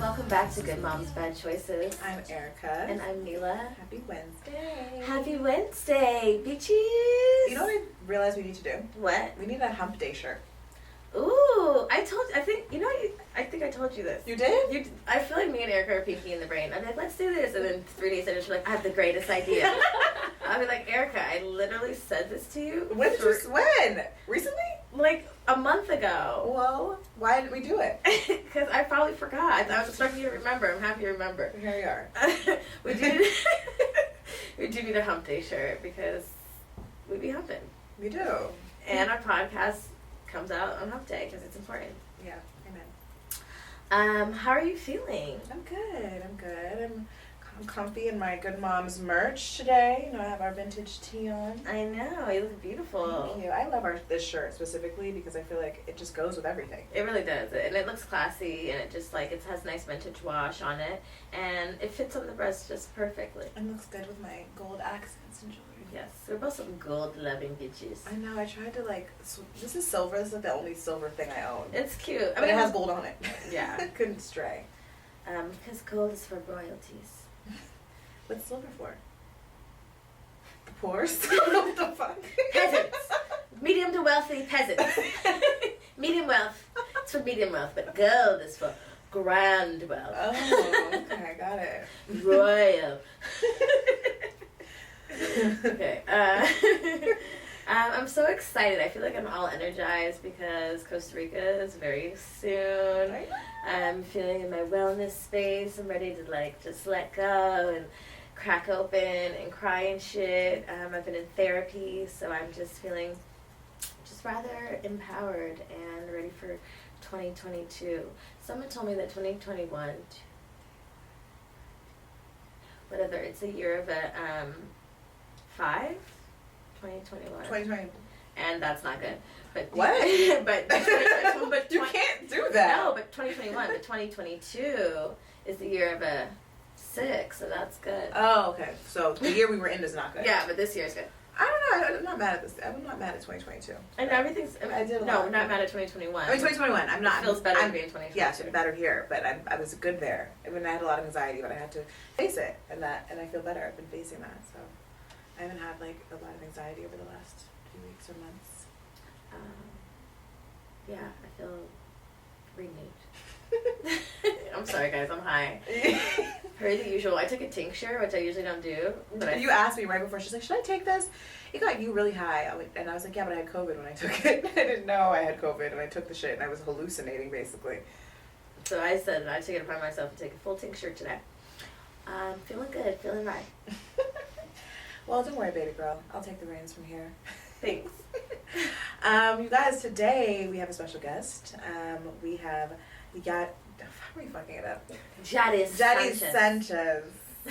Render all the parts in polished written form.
Welcome back to Good Moms, Bad Choices. I'm Erica. And I'm Neela. Happy Wednesday. Happy Wednesday, bitches. You know what I realized we need to do? What? We need a hump day shirt. Ooh, I think I told you this. You did? I feel like me and Erica are pinky in the brain. I'm like, let's do this. And then 3 days later, she's like, I have the greatest idea. I'll be like, Erica, I literally said this to you. When? Recently? Like a month ago. Well, why didn't we do it? Because I probably forgot. I was expecting you to remember. I'm happy you remember. Here we are. we do need a hump day shirt because we be humping. We do. And our podcast comes out on hump day because it's important. Yeah, amen. How are you feeling? I'm good. I'm comfy in my Good Moms merch today. You know, I have our vintage tee on. I know, you look beautiful. Thank you. I love this shirt specifically because I feel like it just goes with everything. It really does, and it looks classy, and it just it has nice vintage wash on it, and it fits on the breast just perfectly. And looks good with my gold accents and jewelry. Yes, we're both some gold-loving bitches. I know. I tried to this is silver. This is the only silver thing I own. It's cute. But it has gold on it. Yeah. Couldn't stray. Because gold is for royalties. What's silver for? The poorest? What the fuck? Peasants. Medium to wealthy peasants. Medium wealth. It's for medium wealth, but gold is for grand wealth. Oh, okay, got it. Royal. Okay. I'm so excited. I feel like I'm all energized because Costa Rica is very soon. I'm feeling in my wellness space. I'm ready to just let go and crack open and cry and shit. I've been in therapy, so I'm just feeling rather empowered and ready for 2022. Someone told me that 2021, whatever, it's a year of a 5. 2021. 2020. And that's not good. But what? but you can't do that. No, but 2021. But 2022 is the year of a 6, so that's good. Oh, okay. So the year we were in is not good. Yeah, but this year is good. I don't know. I'm not mad at this. I'm not mad at 2022. And everything's. I did. No, not mad at 2021. I mean 2021. I'm not. It feels better to be in 2022. Yeah, it's better here. But I was good there. I mean, I had a lot of anxiety, but I had to face it, and I feel better. I've been facing that, so. I haven't had a lot of anxiety over the last few weeks or months. Yeah, I feel renewed. I'm sorry, guys. I'm high. Per the usual. I took a tincture, which I usually don't do. But you asked me right before. She's like, "Should I take this?" It got you really high, and I was like, "Yeah, but I had COVID when I took it. I didn't know I had COVID, and I took the shit, and I was hallucinating basically." So I said I took it upon myself to take a full tincture today. Feeling good. Feeling right. Well, don't worry, baby girl. I'll take the reins from here. Thanks. You guys, today we have a special guest. We have how are we fucking it up? Yaris Sanchez.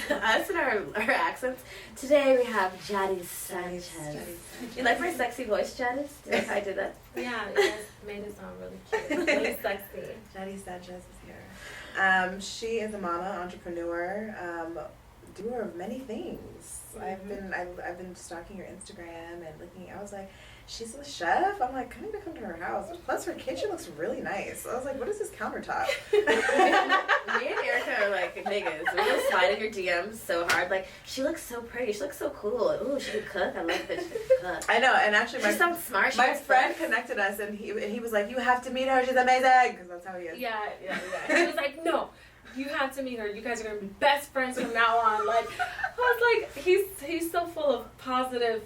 Us and our accents. Today we have Yaris Sanchez. You like my sexy voice, Yaris? Do you like how I did that? Yeah, you guys made it sound really cute. Really sexy. Yaris Sanchez is here. She is a mama, entrepreneur, doer of many things. Mm-hmm. I've been stalking her Instagram and looking. I was like, she's a chef. I'm like, I need to come to her house. Plus, her kitchen looks really nice. I was like, what is this countertop? Me and Erica are like niggas. We're gonna slide in your DMs so hard. Like, she looks so pretty. She looks so cool. Ooh, she can cook. I love that she can cook. I know, and actually, she sounds smart. My friend connected us, and he was like, you have to meet her. She's amazing. Because that's how he is. Yeah. He was like, no. You have to meet her. You guys are gonna be best friends from now on. Like, I was like, he's so full of positive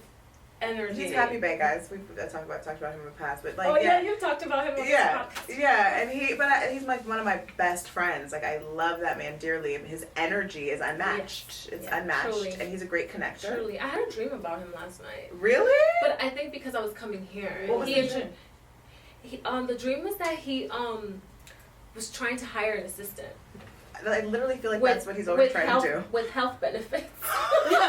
energy. He's happy bae, guys. We've talked about him in the past, but like, you've talked about him. And he's like one of my best friends. Like, I love that man dearly. His energy is unmatched. It's unmatched, truly. And he's a great connector. Truly, I had a dream about him last night. Really? But I think because I was coming here. What was the dream? The dream was that he was trying to hire an assistant. I literally feel like that's what he's always trying to do. With health benefits. Oh my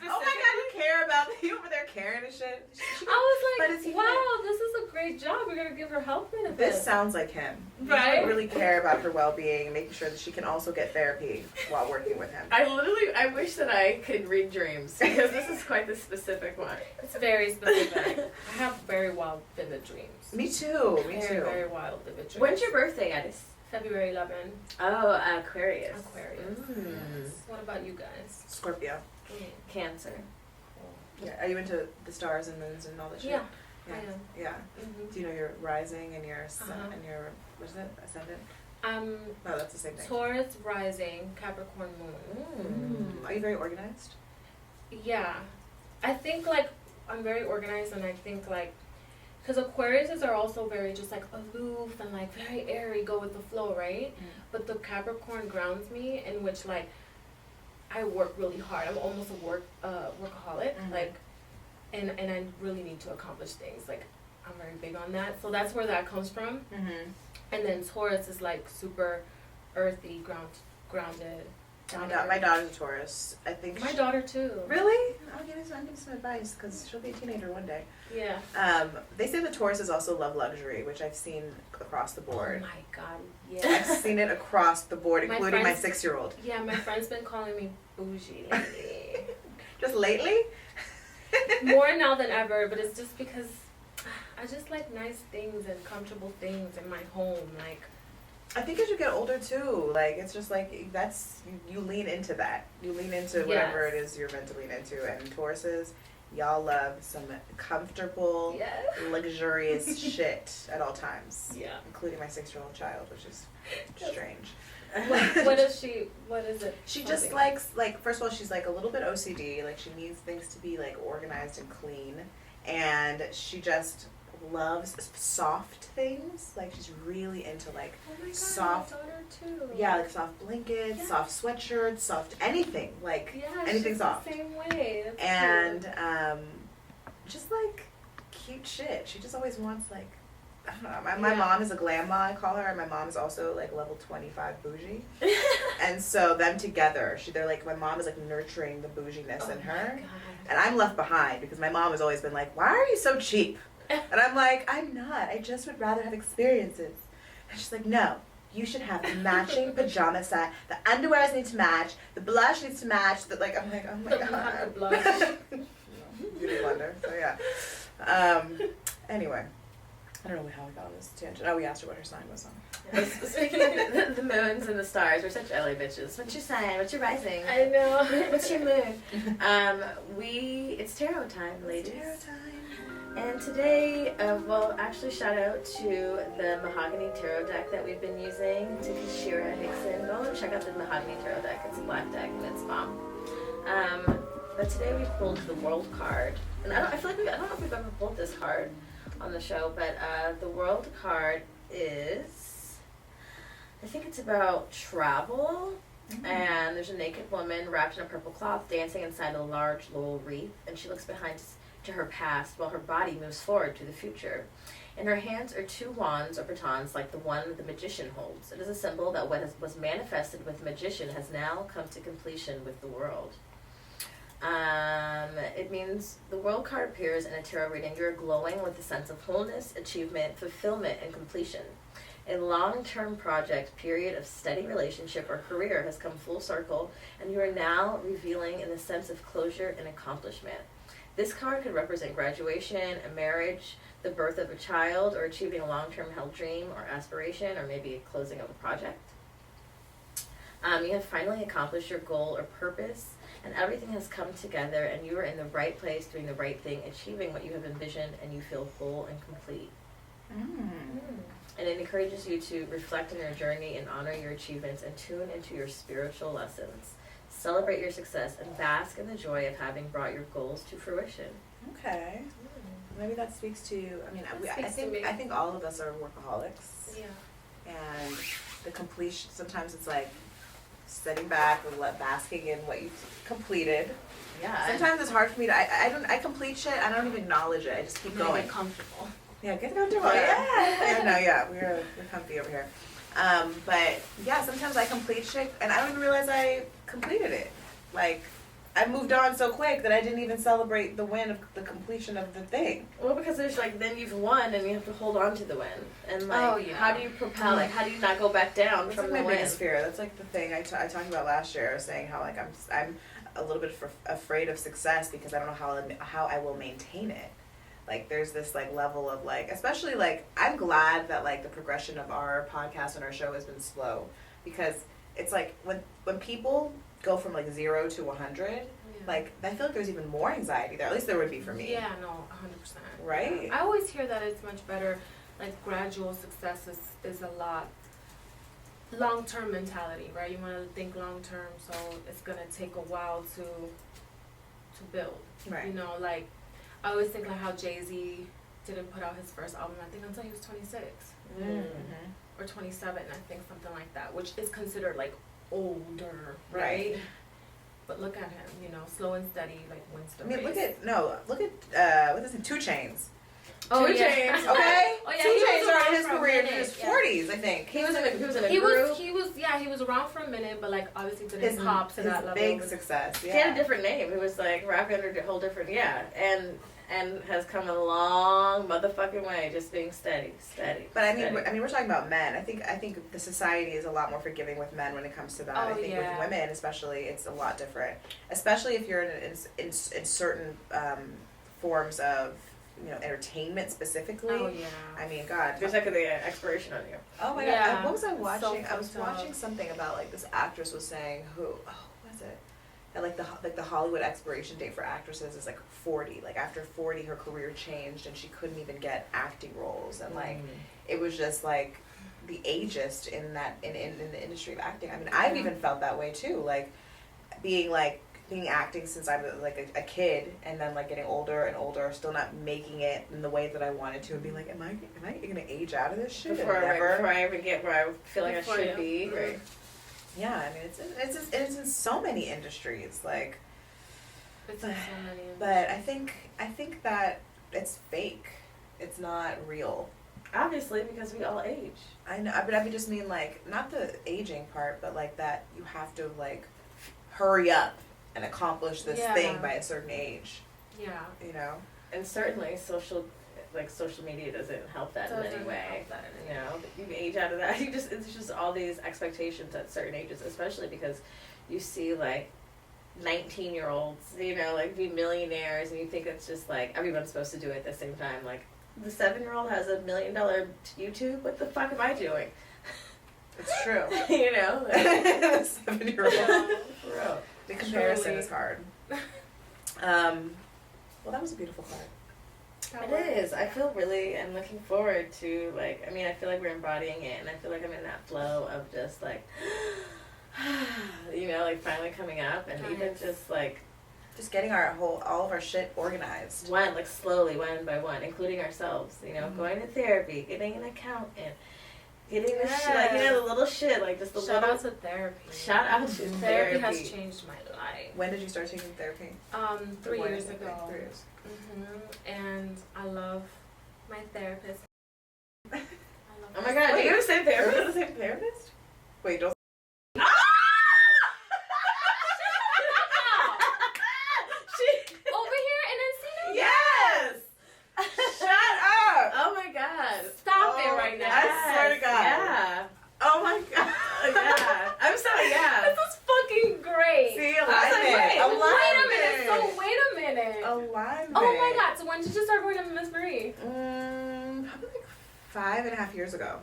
god, you care about you over there caring and shit. I was like, wow, this is a great job. We're gonna give her health benefits. This sounds like him. Right? He really care about her well-being, making sure that she can also get therapy while working with him. I wish that I could read dreams because this is quite the specific one. It's very specific. I have very wild, vivid dreams. Me too. Very wild, vivid dreams. When's your birthday, Yaris? February 11. Oh, Aquarius. Aquarius. Mm. What about you guys? Scorpio. Cancer. Yeah. Are you into the stars and moons and all that shit? Yeah. Yeah. I am. Yeah. Mm-hmm. Do you know your rising and your sun Uh-huh. and your what is it? Ascendant? No, that's the same thing. Taurus rising, Capricorn moon. Are you very organized? Yeah. I think like I'm very organized, and I think like because Aquariuses are also very just like aloof and like very airy, go with the flow, right? But the Capricorn grounds me, in which like I work really hard. I'm almost a workaholic, like, and I really need to accomplish things. Like I'm very big on that, so that's where that comes from. Mm-hmm. And then Taurus is like super earthy, grounded. My daughter's a Taurus. I think My daughter too. Really? I'll give you some advice because she'll be a teenager one day. Yeah. They say the Tauruses also love luxury, which I've seen across the board. Oh my god, yeah. I've seen it across the board, My including my friends- 6-year-old. Yeah, my friend's been calling me bougie lately. Just lately? More now than ever, but it's just because I just like nice things and comfortable things in my home. Like, I think as you get older too, like it's just like that's you lean into that. You lean into whatever it is you're meant to lean into. And Tauruses, y'all love some comfortable, luxurious shit at all times. yeah. Including my 6-year-old child, which is strange. What is she? What is it? She just likes, like, first of all, she's like a little bit OCD. Like she needs things to be like organized and clean, and she just loves soft things. Like she's really into like Oh my god, soft- my daughter too. yeah, like soft blankets, Yeah. soft sweatshirts, soft anything. Like Yeah, anything she's soft. the same way. That's And cute. just like cute shit. She just always wants like I don't know. My Yeah. mom is a glam ma, I call her, and my mom is also like level 25 bougie. And so them together, they're like my mom is like nurturing the bouginess in her, Oh my god. and I'm left behind because my mom has always been like, "Why are you so cheap?" And I'm like, "I'm not. I just would rather have experiences." And she's like, "No. You should have the matching pajama set. The underwears need to match. The blush needs to match." The, like I'm like, "Oh my The god." blush. Beauty blender. So yeah. Anyway, I don't know how we got on this tangent. Oh, we asked her what her sign was on. Speaking of the moons and the stars, we're such LA bitches. What's your sign? What's your rising? I know. What's your moon? It's tarot time, ladies. Tarot time. And today, actually shout out to the Mahogany Tarot deck that we've been using, to Kashira Hickson. Go and check out the Mahogany Tarot deck. It's a black deck and it's bomb. But today we pulled the World card. And I don't know if we've ever pulled this card on the show, but the World card is, I think it's about travel. And there's a naked woman wrapped in a purple cloth dancing inside a large laurel wreath, and she looks behind to her past while her body moves forward to the future. In her hands are 2 wands or batons like the one the magician holds. It is a symbol that what was manifested with the magician has now come to completion with the world. It means the World card appears in a tarot reading. You're glowing with a sense of wholeness, achievement, fulfillment, and completion. A long-term project, period of steady relationship or career has come full circle, and you are now revealing in the sense of closure and accomplishment. This card could represent graduation, a marriage, the birth of a child, or achieving a long-term held dream or aspiration, or maybe a closing of a project. You have finally accomplished your goal or purpose, and everything has come together, and you are in the right place, doing the right thing, achieving what you have envisioned, and you feel whole and complete. And it encourages you to reflect on your journey and honor your achievements and tune into your spiritual lessons. Celebrate your success and bask in the joy of having brought your goals to fruition. Okay. Maybe that speaks to. I mean, That I think all of us are workaholics. Yeah. And the completion. Sometimes it's like sitting back and basking in what you've completed. Yeah. Sometimes it's hard for me to. I complete shit. I don't even acknowledge it. I just keep going. Get comfortable. Yeah, get comfortable. Yeah. No, yeah, we're comfy over here. But yeah, sometimes I complete shit and I don't even realize I completed it. Like, I moved on so quick that I didn't even celebrate the win of the completion of the thing. Well, because there's like, then you've won and you have to hold on to the win. And like, Oh, yeah. how do you propel? Like, how do you not go back down That's from like the my win? biggest fear. That's like the thing I talked about last year. I was saying how like I'm a little bit afraid of success because I don't know how I will maintain it. Like there's this like level of like, especially like I'm glad that like the progression of our podcast and our show has been slow, because it's like when people go from like 0 to 100, like I feel like there's even more anxiety there. At least there would be for me. Yeah, no, 100%. Right? I always hear that it's much better, like gradual success is a lot long-term mentality, right? You want to think long-term, so it's going to take a while to build. Right. You know, like I always think like how Jay-Z didn't put out his first album, I think, until he was 26 Mm-hmm. or 27, I think, something like that, which is considered like older, right? But look at him, you know, slow and steady, like wins the race. look at what is it? 2 Chainz. Oh, 2 yeah. Chainz, okay? Oh, yeah, 2 he was Chainz are around in his for a career in minute, his yeah. 40s, I think. He was in a group. He was around for a minute, but like obviously didn't His pop to that his level. big success. Yeah. He had a different name. It was like rapping under a whole different, and has come a long motherfucking way, just being steady. But I mean, steady. we're talking about men. I think the society is a lot more forgiving with men when it comes to that. Oh, I think yeah. with women, especially, it's a lot different. Especially if you're in certain forms of, you know, entertainment specifically. Oh yeah. I mean, God. There's like the expiration on you. Oh my Yeah. God! What was I watching? So I was fucked up. watching something about like this actress was saying what was it? That like the Hollywood expiration date for actresses is like 40. Like after 40, her career changed and she couldn't even get acting roles, and like it was just like the ageist in the industry of acting. I mean, I've even felt that way too. Like being acting since I was like a kid, and then like getting older and older, still not making it in the way that I wanted to, and being like, am I gonna age out of this shit? Before I ever get where I feel like Before I should you. be. Right. Yeah, I mean, it's in so many industries, like. It's in so many. But I think that it's fake. It's not real. Obviously, because we all age. I know, but I just mean like not the aging part, but like that you have to like hurry up and accomplish this thing by a certain age. Yeah. You know. And certainly social media doesn't help that in any way. You know, you age out of that. It's just all these expectations at certain ages, especially because you see like 19-year-olds, you know, like be millionaires, and you think it's just like everyone's supposed to do it at the same time. Like the 7-year-old has $1 million YouTube. What the fuck am I doing? It's true. You know, like, 7-year-old. for real. The comparison Truly. is hard. Well, that was a beautiful part. It is. I feel really, I'm looking forward to, like, I mean, I feel like we're embodying it, and I feel like I'm in that flow of just, like, you know, like, finally coming up, and even just, like, Just getting all of our shit organized. slowly, one by one, including ourselves, you know, going to therapy, getting an accountant, getting the shit, like, you know, the little shit, like, just the Shout little. out to therapy. Shout out to Therapy has changed my life. When did you start taking therapy? 3 years ago. 3 years. And I love my therapist. I love Oh my god, Wait, you have the same Are we therapist? the same therapist? Wait, don't. Over here in Encino? Yes! Shut up! Oh my god. Stop it right now. I swear to God. Yeah. Oh my God. Yeah. I'm sorry, yeah. This is fucking great. See, wait, alignment. Wait a minute. Alignment. Oh my god, so when did you start going to Miss Marie? Probably like 5.5 years ago.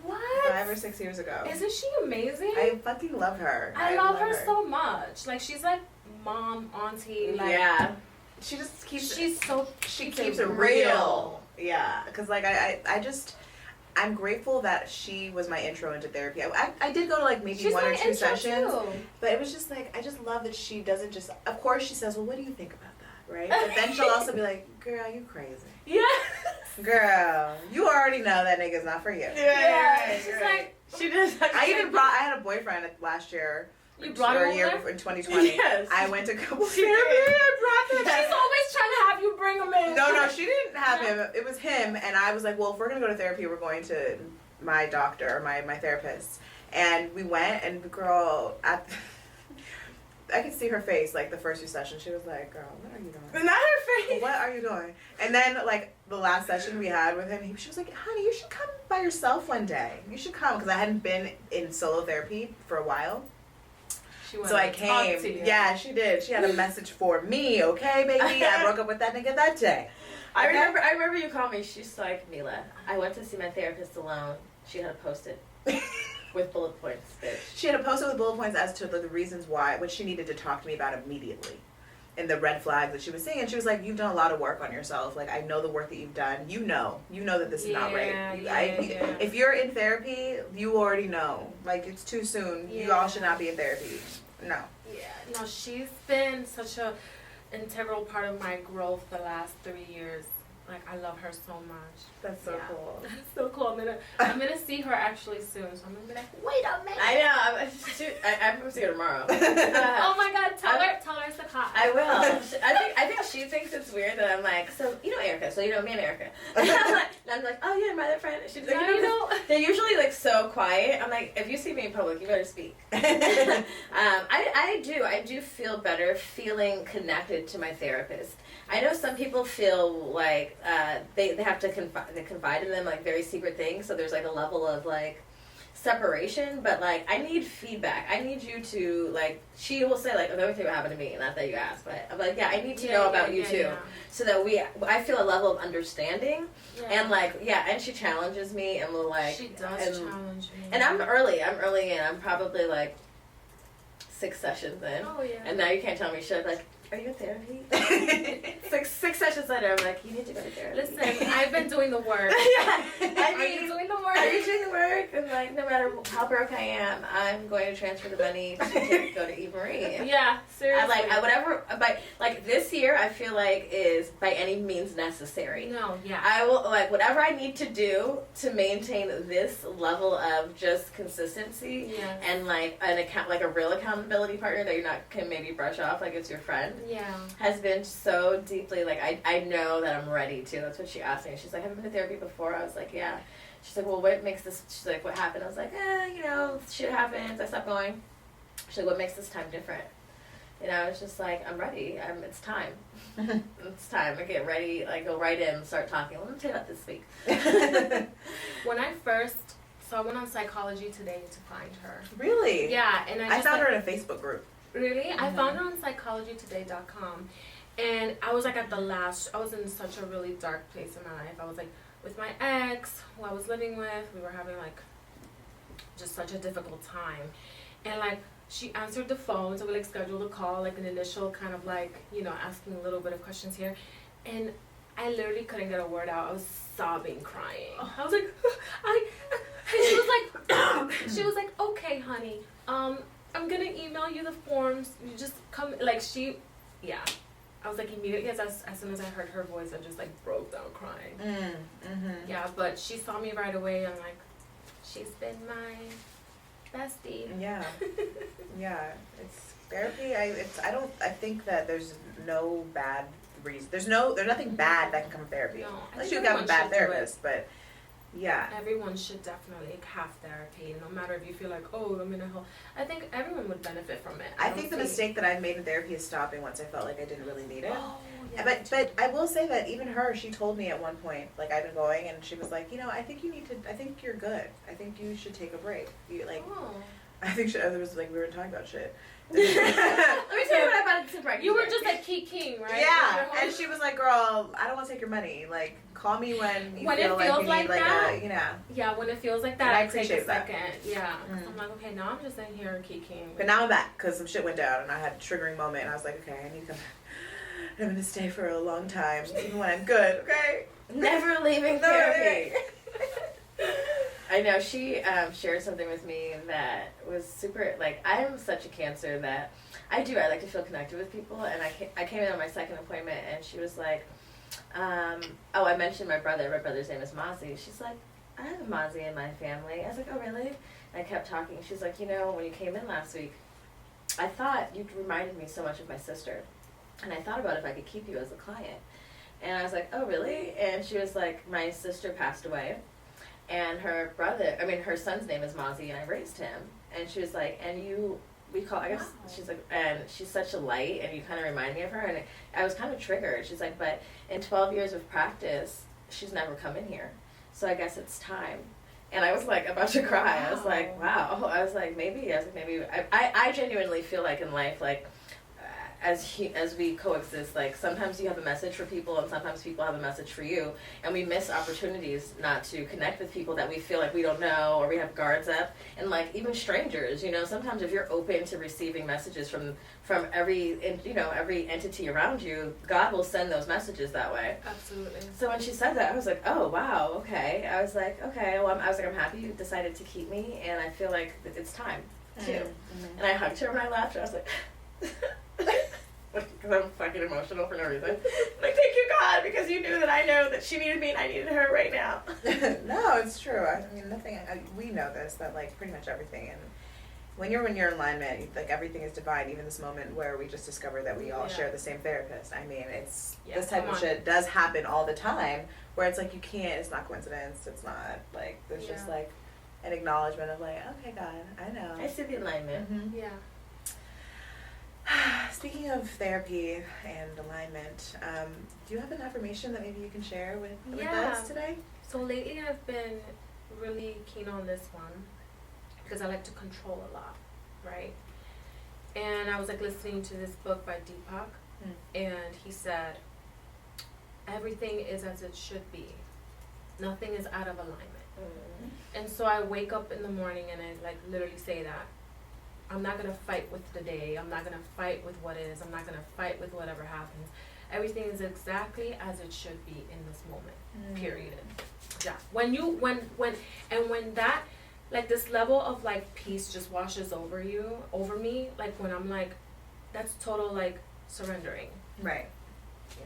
What? 5 or 6 years ago. Isn't she amazing? I fucking love her. I love her so much. Like, she's like mom, auntie. Like, Yeah. She just keeps. She's so. She keeps it real. Yeah, because like I'm grateful that she was my intro into therapy. I did go to like maybe She's 1 or my 2 intro sessions, too. but it was just like I just love that she doesn't just. Of course, she says, "Well, what do you think about that?" Right? But then she'll also be like, "Girl, you crazy. Yeah. Girl, you already know that nigga's not for you." Yeah, Right, she's right. like. She does. I had a boyfriend last year. You brought her or a year over? before, in 2020. Yes. I went to couple She therapy. did. I brought them. She's always trying to have you bring him in. No, she didn't have him. It was him, and I was like, well, if we're gonna go to therapy, we're going to my doctor, my therapist. And we went, and the girl I could see her face, like, the first few sessions. She was like, girl, what are you doing? Not her face. What are you doing? And then, like, the last session we had with him, she was like, honey, you should come by yourself one day. You should come. Because I hadn't been in solo therapy for a while. So I came. Yeah, she did. She had a message for me. Okay, baby. I broke up with that nigga that day. I remember you called me. She's like, Mila, I went to see my therapist alone. She had a Post-it with bullet points. Bitch. She had a Post-it with bullet points as to the reasons why, what she needed to talk to me about immediately. And the red flags that she was seeing. And she was like, you've done a lot of work on yourself. Like, I know the work that you've done. You know that this is not right. If you're in therapy, you already know. Like, it's too soon. You all should not be in therapy. No. Yeah. No, she's been such a integral part of my growth the last 3 years. Like, I love her so much. That's so cool. That's so cool. I'm gonna see her actually soon, so I'm gonna be like, wait a minute. I know. I'm going to see her tomorrow. Oh my God! Tell her it's the cop. I will. I think she thinks it's weird that I'm like, so you know Erica, so you know me and Erica. And I'm like, oh yeah, my other friend. She's like, you know, they're usually like so quiet. I'm like, if you see me in public, you better speak. I do feel better feeling connected to my therapist. I know some people feel like they have to confide in them like very secret things, so there's like a level of like separation, but like I need feedback. I need you to like, she will say like, oh, let me tell you what happened to me, not that you asked, but I'm like, yeah, I need to know about you too, so that I feel a level of understanding, and like, and she challenges me and will like, she does challenge me, and I'm early in, I'm probably like 6 sessions in, and now you can't tell me shit. Like, are you in therapy? six sessions later, I'm like, you need to go to therapy. Listen, I've been doing the work. Are you doing the work? Are you doing the work? And like, no matter how broke I am, I'm going to transfer the money to go to Marie. Yeah, seriously. Like this year, I feel like is by any means necessary. No, yeah. I will like whatever I need to do to maintain this level of just consistency and like a real accountability partner that you're not can maybe brush off like it's your friend. Yeah. Has been so deeply, like, I know that I'm ready to. That's what she asked me. She's like, have you been to therapy before? I was like, yeah. She's like, well, what makes this, she's like, what happened? I was like, you know, shit happens. I stopped going. She's like, what makes this time different? You know, it's just like, I'm ready. It's time. It's time. I get ready, like, go right in and start talking. Well, let me tell you about this week. When I went on Psychology Today to find her. Really? Yeah. And I found her in a Facebook group. Really? I found her on psychologytoday.com, and I was like I was in such a really dark place in my life. I was like with my ex, who I was living with, we were having like just such a difficult time, and like she answered the phone, so we like scheduled a call, like an initial kind of like, you know, asking a little bit of questions here, and I literally couldn't get a word out. I was sobbing, crying. I was like, and she was like, okay, honey, I'm gonna email you the forms. You just come, like I was like immediately as soon as I heard her voice, I just like broke down crying. Yeah, but she saw me right away. I'm like, she's been my bestie. Yeah, yeah. It's therapy. I think that there's no bad reason. There's nothing bad that can come from therapy. No, unless you have a bad therapist, but. Yeah. Everyone should definitely have therapy, no matter if you feel like, oh, I'm in a hole. I think everyone would benefit from it. I think the mistake that I've made in therapy is stopping once I felt like I didn't really need it. Oh, yeah. But I will say that even her, she told me at one point, like I've been going, and she was like, you know, I think you're good. I think you should take a break. I think there was like, we were talking about shit. Let me tell you what about to break. You were just like king, right? Yeah, and she was like, girl, I don't want to take your money. Like, call me when you feel like you need that, you know. Yeah, when it feels like that, and I appreciate take a second. Yeah. I'm like, okay, now I'm just in here king. But now I'm back because some shit went down and I had a triggering moment and I was like, okay, I need to come back. I'm going to stay for a long time, even when I'm good, okay? Never leaving therapy. I know, she shared something with me that was super, like, I'm such a Cancer that I like to feel connected with people, and I came in on my second appointment, and she was like, I mentioned my brother's name is Mozzie. She's like, I have a Mozzie in my family. I was like, oh, really? And I kept talking. She's like, you know, when you came in last week, I thought you reminded me so much of my sister, and I thought about if I could keep you as a client. And I was like, oh, really? And she was like, my sister passed away. And her son's name is Mozzie, and I raised him. And she was like, and you we call, I guess, she's like, and she's such a light, and you kind of remind me of her, and I was kind of triggered. She's like, but in 12 years of practice, she's never come in here, so I guess it's time. And I was like about to cry. I was like, wow. I was like, maybe. I genuinely feel like in life, like, as we coexist, like, sometimes you have a message for people and sometimes people have a message for you, and we miss opportunities not to connect with people that we feel like we don't know, or we have guards up, and like even strangers, you know, sometimes if you're open to receiving messages from every, you know, every entity around you, God will send those messages that way. Absolutely. So when she said that, I was like, oh wow, okay. I was like, okay, well, I'm happy you decided to keep me, and I feel like it's time too. Mm-hmm. And I hugged her when I left, and I was like because I'm fucking emotional for no reason. Like, thank you, God, because you knew that I know that she needed me and I needed her right now. No, it's true. I mean, we know this, that, like, pretty much everything. And when you're in your alignment, like, everything is divine, even this moment where we just discovered that we all share the same therapist. I mean, this type of shit does happen all the time, where it's like, it's not coincidence. It's not, like, there's just, like, an acknowledgement of, like, okay, God, I know. I see the alignment. Mm-hmm. Yeah. Speaking of therapy and alignment, do you have an affirmation that maybe you can share with us today? So lately I've been really keen on this one because I like to control a lot, right? And I was like listening to this book by Deepak, and he said, everything is as it should be. Nothing is out of alignment. And so I wake up in the morning and I like literally say that. I'm not going to fight with the day. I'm not going to fight with what is. I'm not going to fight with whatever happens. Everything is exactly as it should be in this moment, period. Yeah. When that, like, this level of, like, peace just washes over me, like, when I'm, like, that's total, like, surrendering. Right. Yeah.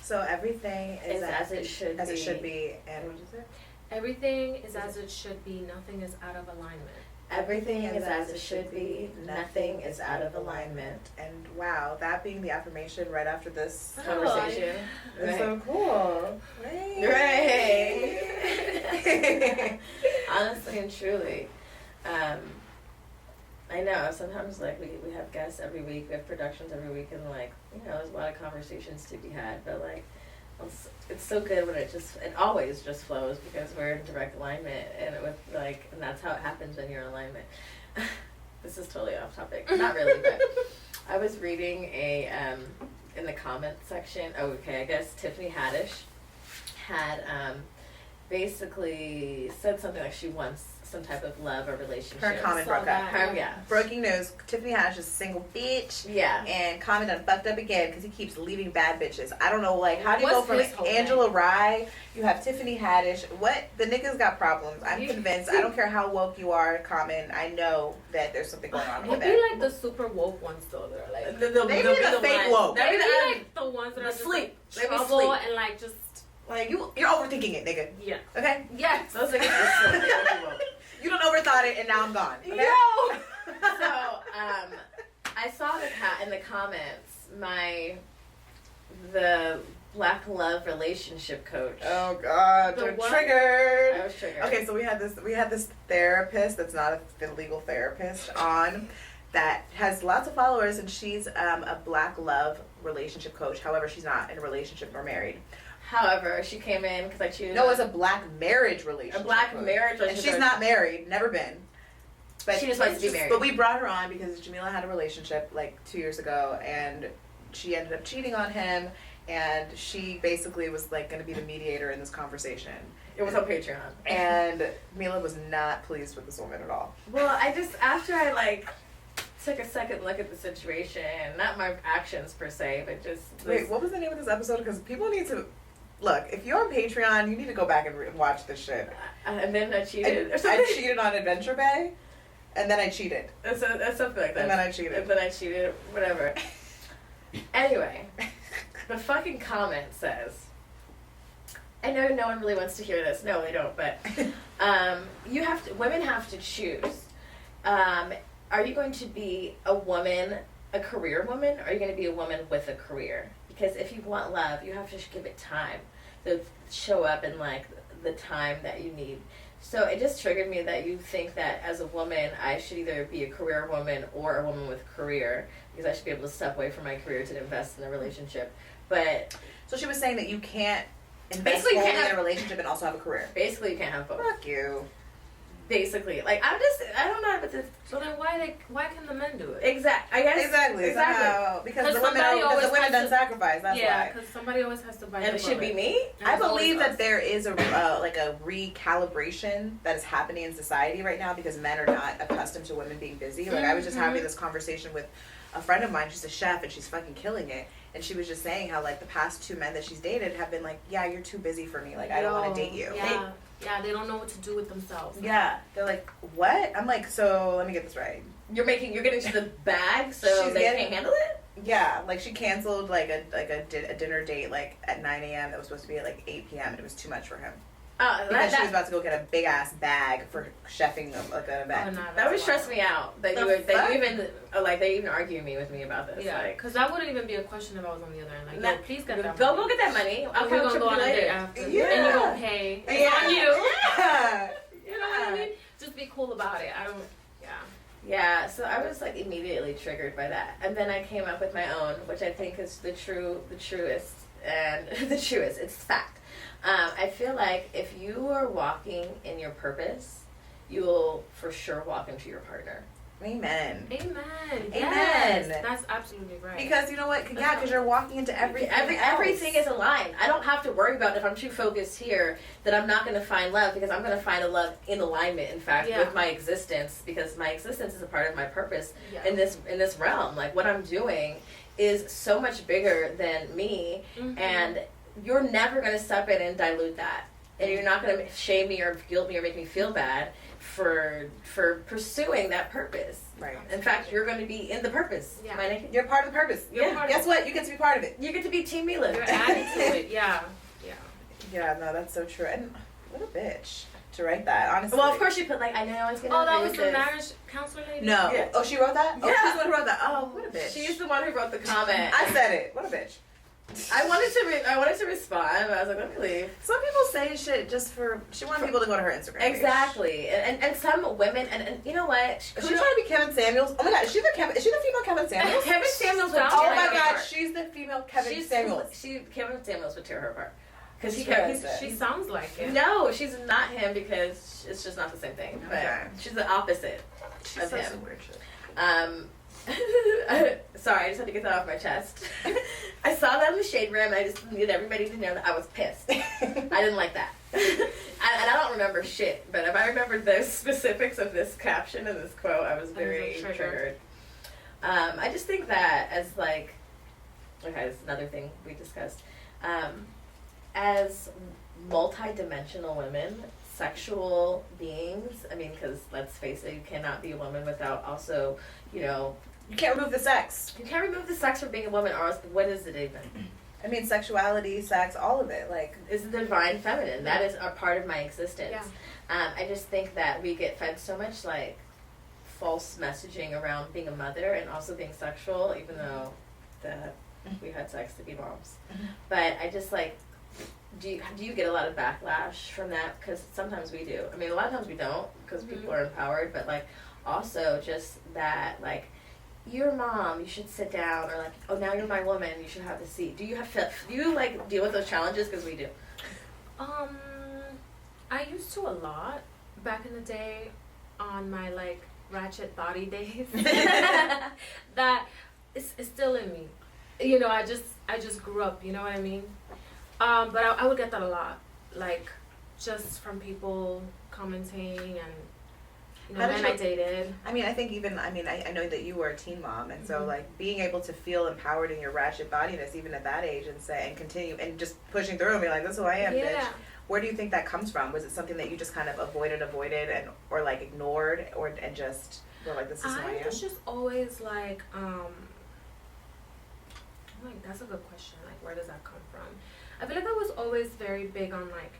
So everything is as it should be. As it should be. And what did you say? Everything is as it should be. Nothing is out of alignment. Everything is as it should be. Nothing is out of alignment. And wow, that being the affirmation right after this conversation. It's so cool. Right. Honestly and truly. I know, sometimes, like, we have guests every week, we have productions every week, and, like, you know, there's a lot of conversations to be had, but, like, it's so good when it always just flows, because we're in direct alignment, and and that's how it happens when you're in alignment. This is totally off topic. Not really, but I was reading in the comment section, I guess Tiffany Haddish had basically said something like she wants some type of love or relationship. Her comment broke up. Breaking news, Tiffany Haddish is a single bitch. Yeah. And Common done fucked up again because he keeps leaving bad bitches. I don't know, like, how do you go from Angela Rye, you have Tiffany Haddish, the niggas got problems. I'm convinced. I don't care how woke you are, Common, I know that there's something going on with that. They'd be like the super woke ones, though. They're like, they'll be the fake woke. They'd be like the ones that are sleep. Just like trouble and like just... Like, you're overthinking it, nigga. Yeah. Okay? Yes. Those niggas are sleep. You done overthought it, and now I'm gone. Okay? Yo! So, I saw in the comments, the Black Love relationship coach. Oh God, they're triggered. I was triggered. Okay, so we had this therapist that's not a legal therapist on that has lots of followers, and she's a Black Love relationship coach. However, she's not in a relationship nor married. However, she came in because I choose. No, it's a Black marriage relationship. A Black marriage relationship. And she's not married, never been. But she just wants to be married. But we brought her on because Jamila had a relationship like 2 years ago, and she ended up cheating on him, and she basically was like going to be the mediator in this conversation. It was on Patreon. And Mila was not pleased with this woman at all. Well, after I took a second look at the situation, not my actions per se, but just... Wait, what was the name of this episode? Because people need to... Look, if you're on Patreon, you need to go back and watch this shit. And then I cheated or something? I cheated on Adventure Bay, and then I cheated. That's something like that. And then I cheated. And then I cheated, whatever. Anyway, the fucking comment says... I know no one really wants to hear this. No, they don't, but... women have to choose. Are you going to be a woman, a career woman, or are you going to be a woman with a career? Because if you want love, you have to give it time to show up in the time that you need. So it just triggered me that you think that as a woman, I should either be a career woman or a woman with a career, because I should be able to step away from my career to invest in a relationship. But So she was saying that you can't invest Basically, you fully can't in a relationship and also have a career. basically, you can't have both. Fuck you. Basically, like I don't know, but So then why can the men do it? I guess Exactly. Somehow, because the women has done to- sacrifice. That's Yeah, why. because somebody always has to bite. and the it should be bullet. me. And I it's always believe us. that there is a like a recalibration that is happening in society right now because men are not accustomed to women being busy. Like I was just having this conversation with a friend of mine. She's a chef and she's fucking killing it. And she was just saying how like the past 2 men that she's dated have been like, yeah, you're too busy for me. Like I don't want to date you. Yeah, they don't know what to do with themselves. Yeah, they're like, what? I'm like, so let me get this right. You're getting to the bag, so She's they getting- can't handle it. Yeah, like she canceled like a dinner date like at 9 a.m. that was supposed to be at like 8 p.m. and it was too much for him. Because she was about to go get a big ass bag for chefing like an event. Oh, no, that would stress me out. That they even argue with me about this. Yeah, like, because that wouldn't even be a question if I was on the other end. Like, Nah, no, please get that go money. get that money. I'll We're come gonna trip go on you a date later. after, Yeah. and you don't pay. It's Yeah. on you. Yeah. You know what I mean? Just be cool about it. I don't. Yeah. Yeah, so I was like immediately triggered by that, and then I came up with my own, which I think is the truest, and the truest. It's fact. I feel like if you are walking in your purpose, you will for sure walk into your partner. Amen. Amen. Amen. Yes, that's absolutely right. Because you know what? Yeah, because you're walking into everything. Everything is aligned. I don't have to worry about if I'm too focused here that I'm not going to find love, because I'm going to find a love in alignment. In fact, with my existence, because my existence is a part of my purpose in this realm. Like what I'm doing is so much bigger than me, and you're never going to step in and dilute that, and you're not going to shame me or guilt me or make me feel bad for pursuing that purpose. Right. In fact, you're going to be in the purpose. Yeah. Am I naked? You're part of the purpose. Guess what? You get to be part of it. You get to be Team Mila. You're adding to it. Yeah. Yeah. Yeah, no, that's so true. And what a bitch to write that, honestly. Well, of course you put like, I know I was going to Oh, that agree was with the this. marriage counselor lady? No. Yeah. Oh, she wrote that? Oh, Yeah. she's the one who wrote that. Oh, what a bitch. She's the one who wrote the comment. I said it. What a bitch. I wanted to respond, but I was like, let me leave. Some people say shit just for... She wanted people to go to her Instagram page. Exactly. And some women, and you know what? Is she trying to be Kevin Samuels? Oh my god, is she the female Kevin Samuels? Kevin Samuels would Oh Oh tear my her god, apart. she's the female Kevin Samuels. Kevin Samuels would tear her apart. Because She sounds like it. No, she's not him, because it's just not the same thing. But Okay. she's the opposite She of says him. some weird shit. Sorry, I just had to get that off my chest. I saw that in the shade room, and I just needed everybody to know that I was pissed. I didn't like that. And I don't remember shit, but if I remembered the specifics of this caption and this quote, I was very triggered. I just think that as like, okay, this is another thing we discussed. As multi-dimensional women, sexual beings, I mean, because let's face it, you cannot be a woman without also, you know, You can't remove the sex. you can't remove the sex from being a woman, or else what is it even? I mean, sexuality, sex, all of it. Like, It's the divine feminine. That is a part of my existence. Yeah. I just think that we get fed so much like false messaging around being a mother and also being sexual, even though we had sex to be moms. But I just like, do you get a lot of backlash from that? Because sometimes we do. I mean, a lot of times we don't, because people are empowered. But like, also just that like, you're a mom, you should sit down, or like, oh, now you're my woman, you should have the seat. Do you like deal with those challenges? Because we do. I used to a lot back in the day on my like ratchet body days. That is still in me. You know, I just grew up, you know what I mean? But I would get that a lot, like just from people commenting and you know, men I dated. I mean, I think even, I know that you were a teen mom, and so like being able to feel empowered in your ratchet bodiness even at that age and continue and just pushing through and be like, this is who I am, bitch. Where do you think that comes from? Was it something that you just kind of avoided and or like ignored and just were like, this is who I am? I was just always like, like that's a good question. Like, where does that come from? I feel like I was always very big on like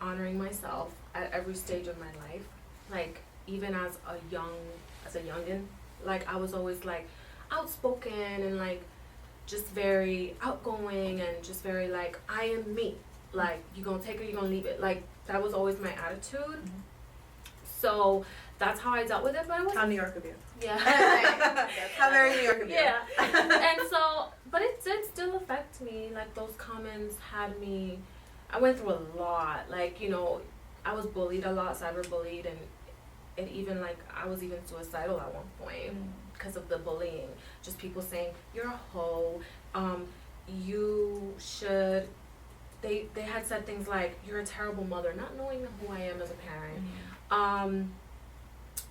honoring myself at every stage of my life. Like even as a youngin, like I was always like outspoken and like just very outgoing and just very like I am me. Like, you gonna take it, you gonna leave it. Like, that was always my attitude. Mm-hmm. So that's how I dealt with it. But I was How New York of you. yeah. How very New York of you. Yeah. And so, but it did still affect me. Like, those comments had me, I went through a lot. Like, you know, I was bullied a lot, cyberbullied, and it even, like, I was even suicidal at one point because of the bullying. Just people saying, you're a hoe, you should, they had said things like, you're a terrible mother, not knowing who I am as a parent.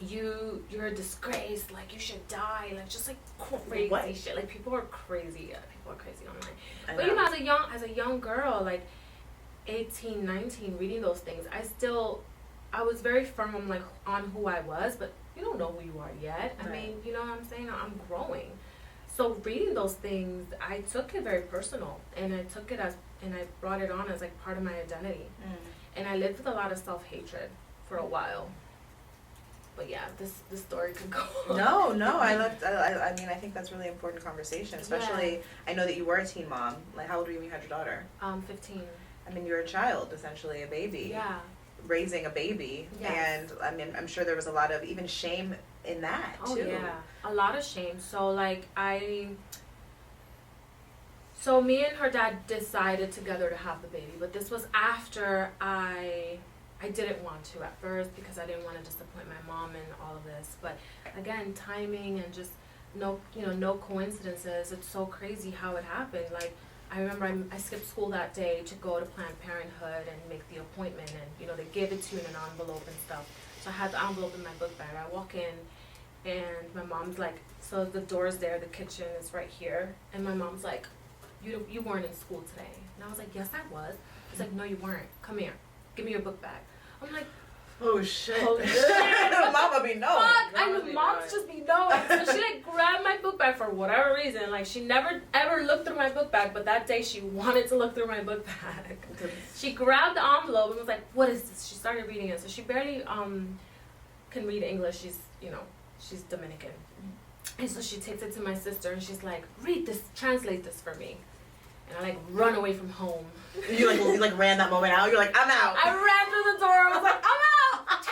You're a disgrace, like, you should die, like, just like crazy shit. Like, people are crazy. Yeah, people are crazy online. But you know, as a young girl, like 18, 19, reading those things, I was very firm on, like, on who I was, but you don't know who you are yet. I mean, you know what I'm saying? I'm growing. So reading those things, I took it very personal, and I took it and I brought it on as, like, part of my identity. And I lived with a lot of self-hatred for a while. But yeah, this story could go on. No, I mean, I think that's really important conversation, especially, I know that you were a teen mom. Like, how old were you when you had your daughter? 15. I mean, you're a child, essentially, a baby. Yeah. Raising a baby. Yes. And, I mean, I'm sure there was a lot of even shame in that, too. Oh, yeah. A lot of shame. So, like, So me and her dad decided together to have the baby, but this was after I didn't want to at first because I didn't want to disappoint my mom and all of this. But again, timing and just no coincidences. It's so crazy how it happened. Like, I remember I skipped school that day to go to Planned Parenthood and make the appointment, and you know, they gave it to you in an envelope and stuff. So I had the envelope in my book bag. I walk in and my mom's like, so the door's there, the kitchen is right here, and my mom's like, you weren't in school today. And I was like, yes, I was. She's like, no, you weren't. Come here. Give me your book bag. I'm like, oh shit. Holy shit. Mama be knowing. Fuck, I know moms just be knowing. So she like grabbed my book bag for whatever reason. Like, she never ever looked through my book bag, but that day she wanted to look through my book bag. She grabbed the envelope and was like, what is this? She started reading it. So she barely can read English. She's Dominican. And so she takes it to my sister and she's like, read this, translate this for me. And I like run away from home. You like ran that moment out. You're like, I'm out. I ran through the door. I was like, I'm out.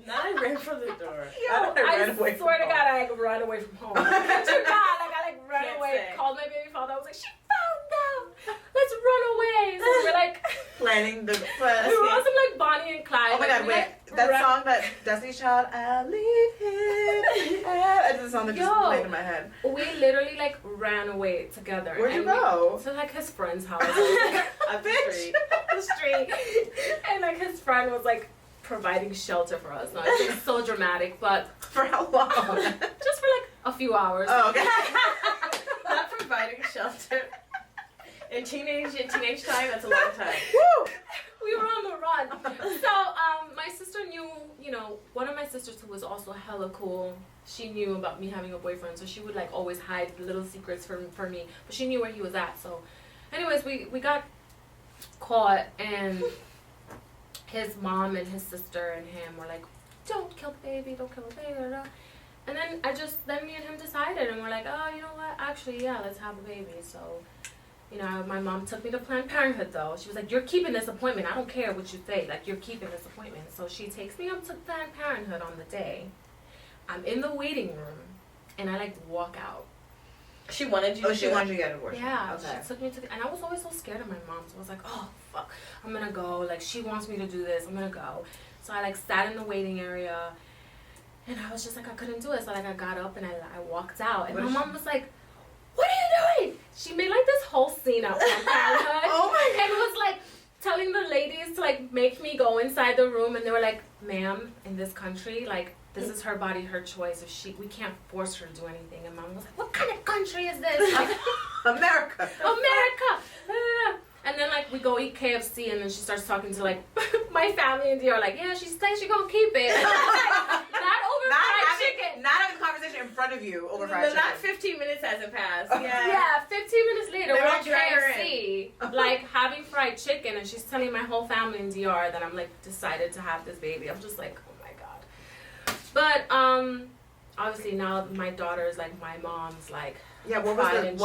Not I ran from the door. I swear to God, I like ran away from home. I ran away. Called my baby father. I was like, she found them. Let's run away. So we're like planning the quest. We were on some like Bonnie and Clyde. Oh my God, wait. That song that Destiny's Child, I'll leave him. That's the song that just played in my head. We literally like ran away together. Where'd you go? To like his friend's house. Up the street. The street. And like his friend was like providing shelter for us. No, it was so dramatic, but for how long? Just for like a few hours. Oh, okay. Not providing shelter. In teenage time, that's a long time. Woo! We were on the run. So, my sister knew, you know, one of my sisters who was also hella cool, she knew about me having a boyfriend, so she would like always hide little secrets for me, but she knew where he was at. So anyways, we got caught, and his mom and his sister and him were like, don't kill the baby, don't kill the baby, blah, blah. And then me and him decided, and we're like, oh, you know what, actually, yeah, let's have a baby. So, you know, my mom took me to Planned Parenthood, though. She was like, you're keeping this appointment. I don't care what you say. Like, you're keeping this appointment. So she takes me up to Planned Parenthood on the day. I'm in the waiting room, and I, like, walk out. She wanted you to she wanted you to get an abortion. Yeah. Okay. She took me to and I was always so scared of my mom. So I was like, oh, fuck. I'm going to go. Like, she wants me to do this. I'm going to go. So I, like, sat in the waiting area, and I was just like, I couldn't do it. So, like, I got up, and I walked out. And my mom was like, what are you doing? She made like this whole scene out Planned Parenthood. Oh my God. And was like telling the ladies to like make me go inside the room, and they were like, ma'am, in this country, like, this is her body, her choice. We can't force her to do anything. And mom was like, what kind of country is this? Like, America. And then like we go eat KFC, and then she starts talking to like my family, and they are like, yeah, she said she gonna keep it. Not over fried chicken. Not having a conversation in front of you over fried chicken. Not 15 minutes hasn't passed. Yeah, 15 minutes later, we're at KFC, like having fried chicken, and she's telling my whole family in DR that I'm like decided to have this baby. I'm just like, oh my God. But obviously now my daughter is like my mom's like Yeah, pride and joy.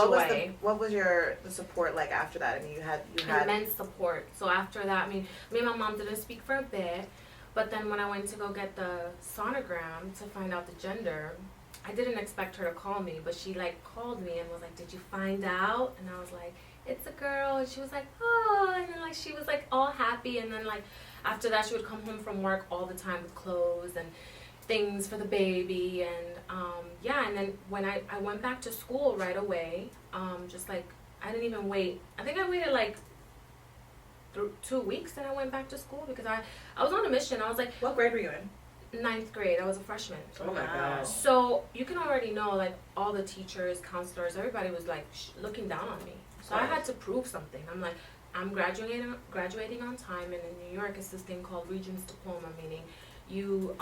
what was the support like after that? I mean, you had immense support. So after that, I mean, me and my mom didn't speak for a bit, but then when I went to go get the sonogram to find out the gender, I didn't expect her to call me, but she like called me and was like, "Did you find out?" And I was like, "It's a girl." And she was like, "Oh," and then like she was like all happy, and then like after that she would come home from work all the time with clothes and things for the baby, and yeah, and then when I went back to school right away, just like I didn't even wait. I think I waited like 2 weeks, and I went back to school because I was on a mission. I was like, what grade were you in? 9th grade. I was a freshman. Oh my god. So you can already know, like, all the teachers, counselors, everybody was like looking down on me. So I had to prove something. I'm like, I'm graduating on time, and in New York it's this thing called Regents Diploma, meaning you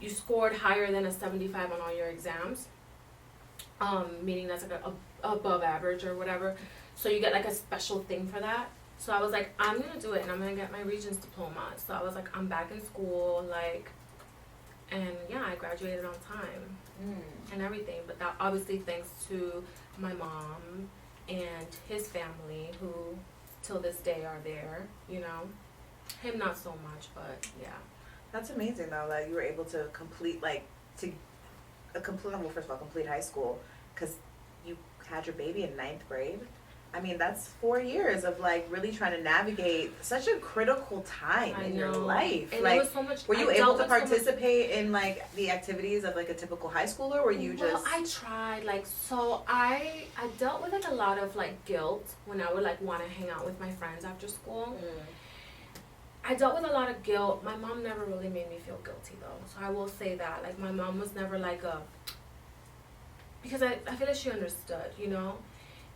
scored higher than a 75 on all your exams, meaning that's like a above average or whatever. So you get like a special thing for that. So I was like, I'm gonna do it, and I'm gonna get my Regents Diploma. So I was like, I'm back in school, like, and yeah, I graduated on time and everything. But that obviously thanks to my mom and his family, who till this day are there, you know. Him not so much, but yeah. That's amazing though, that you were able to complete complete high school, because you had your baby in 9th grade. I mean, that's 4 years of like really trying to navigate such a critical time in your life. And like, it was so much, were you able to participate in like the activities of like a typical high schooler, or were you just? Well, I tried. Like, so I dealt with like a lot of like guilt when I would like want to hang out with my friends after school. I dealt with a lot of guilt. My mom never really made me feel guilty though, so I will say that. Like, my mom was never like because I feel like she understood, you know.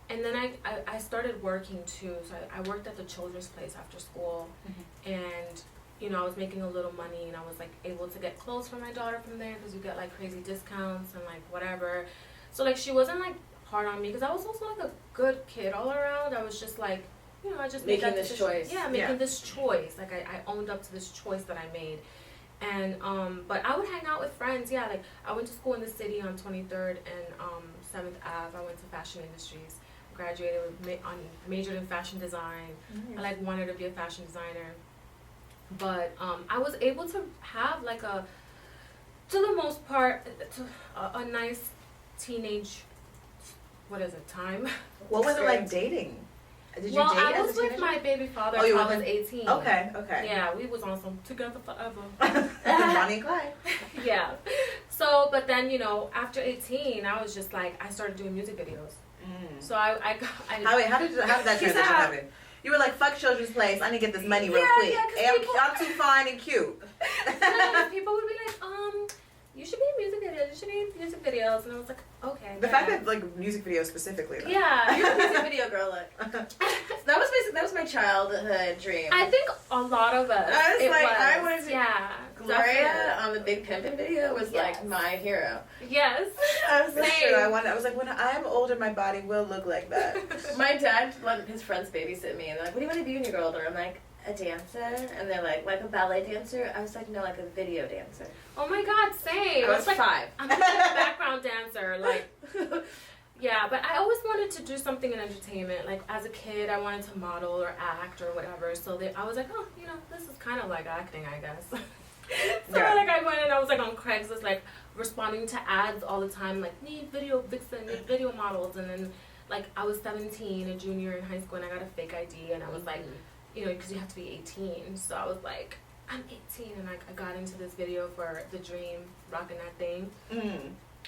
And then I started working too, so I worked at the children's place after school, and you know, I was making a little money, and I was like able to get clothes for my daughter from there, because you get like crazy discounts and like whatever. So like she wasn't like hard on me, because I was also like a good kid all around. I was just like, you know, I just making this choice. Yeah, making this choice. Like I owned up to this choice that I made. And but I would hang out with friends. Yeah, like I went to school in the city on 23rd and 7th Ave. I went to fashion industries. Graduated with majored in fashion design. I like wanted to be a fashion designer, but I was able to have like to the most part, a nice teenage, time. What was it like dating? Did you date I as was a with teenager? my baby father Oh, until you I were was 18. Okay. Yeah, we was on some together forever. Bonnie and Clyde. Yeah. So, but then, you know, after 18, I was just like, I started doing music videos. So I How did that transition happen? You were like, fuck children's place, I need to get this money real quick. Yeah, I'm too fine and cute. People would be like, you should be in music videos, and I was like, okay. The fact that like music videos specifically though. Yeah. You're a music video girl, look. That was my childhood dream. I think a lot of us. I wanted to. Yeah. Gloria on the Big Pimpin' video was like my hero. Yes. I was like, That's true. I was like, when I'm older, my body will look like that. my dad let his friends babysit me, and they're like, "What do you want to be when you're older?" I'm like, "A dancer," and they're like a ballet dancer. I was like, "No, like a video dancer." Oh my God, same. I was like 5. I'm like a background dancer, like. Yeah, but I always wanted to do something in entertainment. Like, as a kid, I wanted to model or act or whatever. So I was like, oh, you know, this is kind of like acting, I guess. So like I went and I was like on Craigslist, like responding to ads all the time, like need video vixen, need video models, and then like I was 17, a junior in high school, and I got a fake ID, and I was like, you know, because you have to be 18, so I was like, I'm 18, and I got into this video for The Dream, rocking that thing,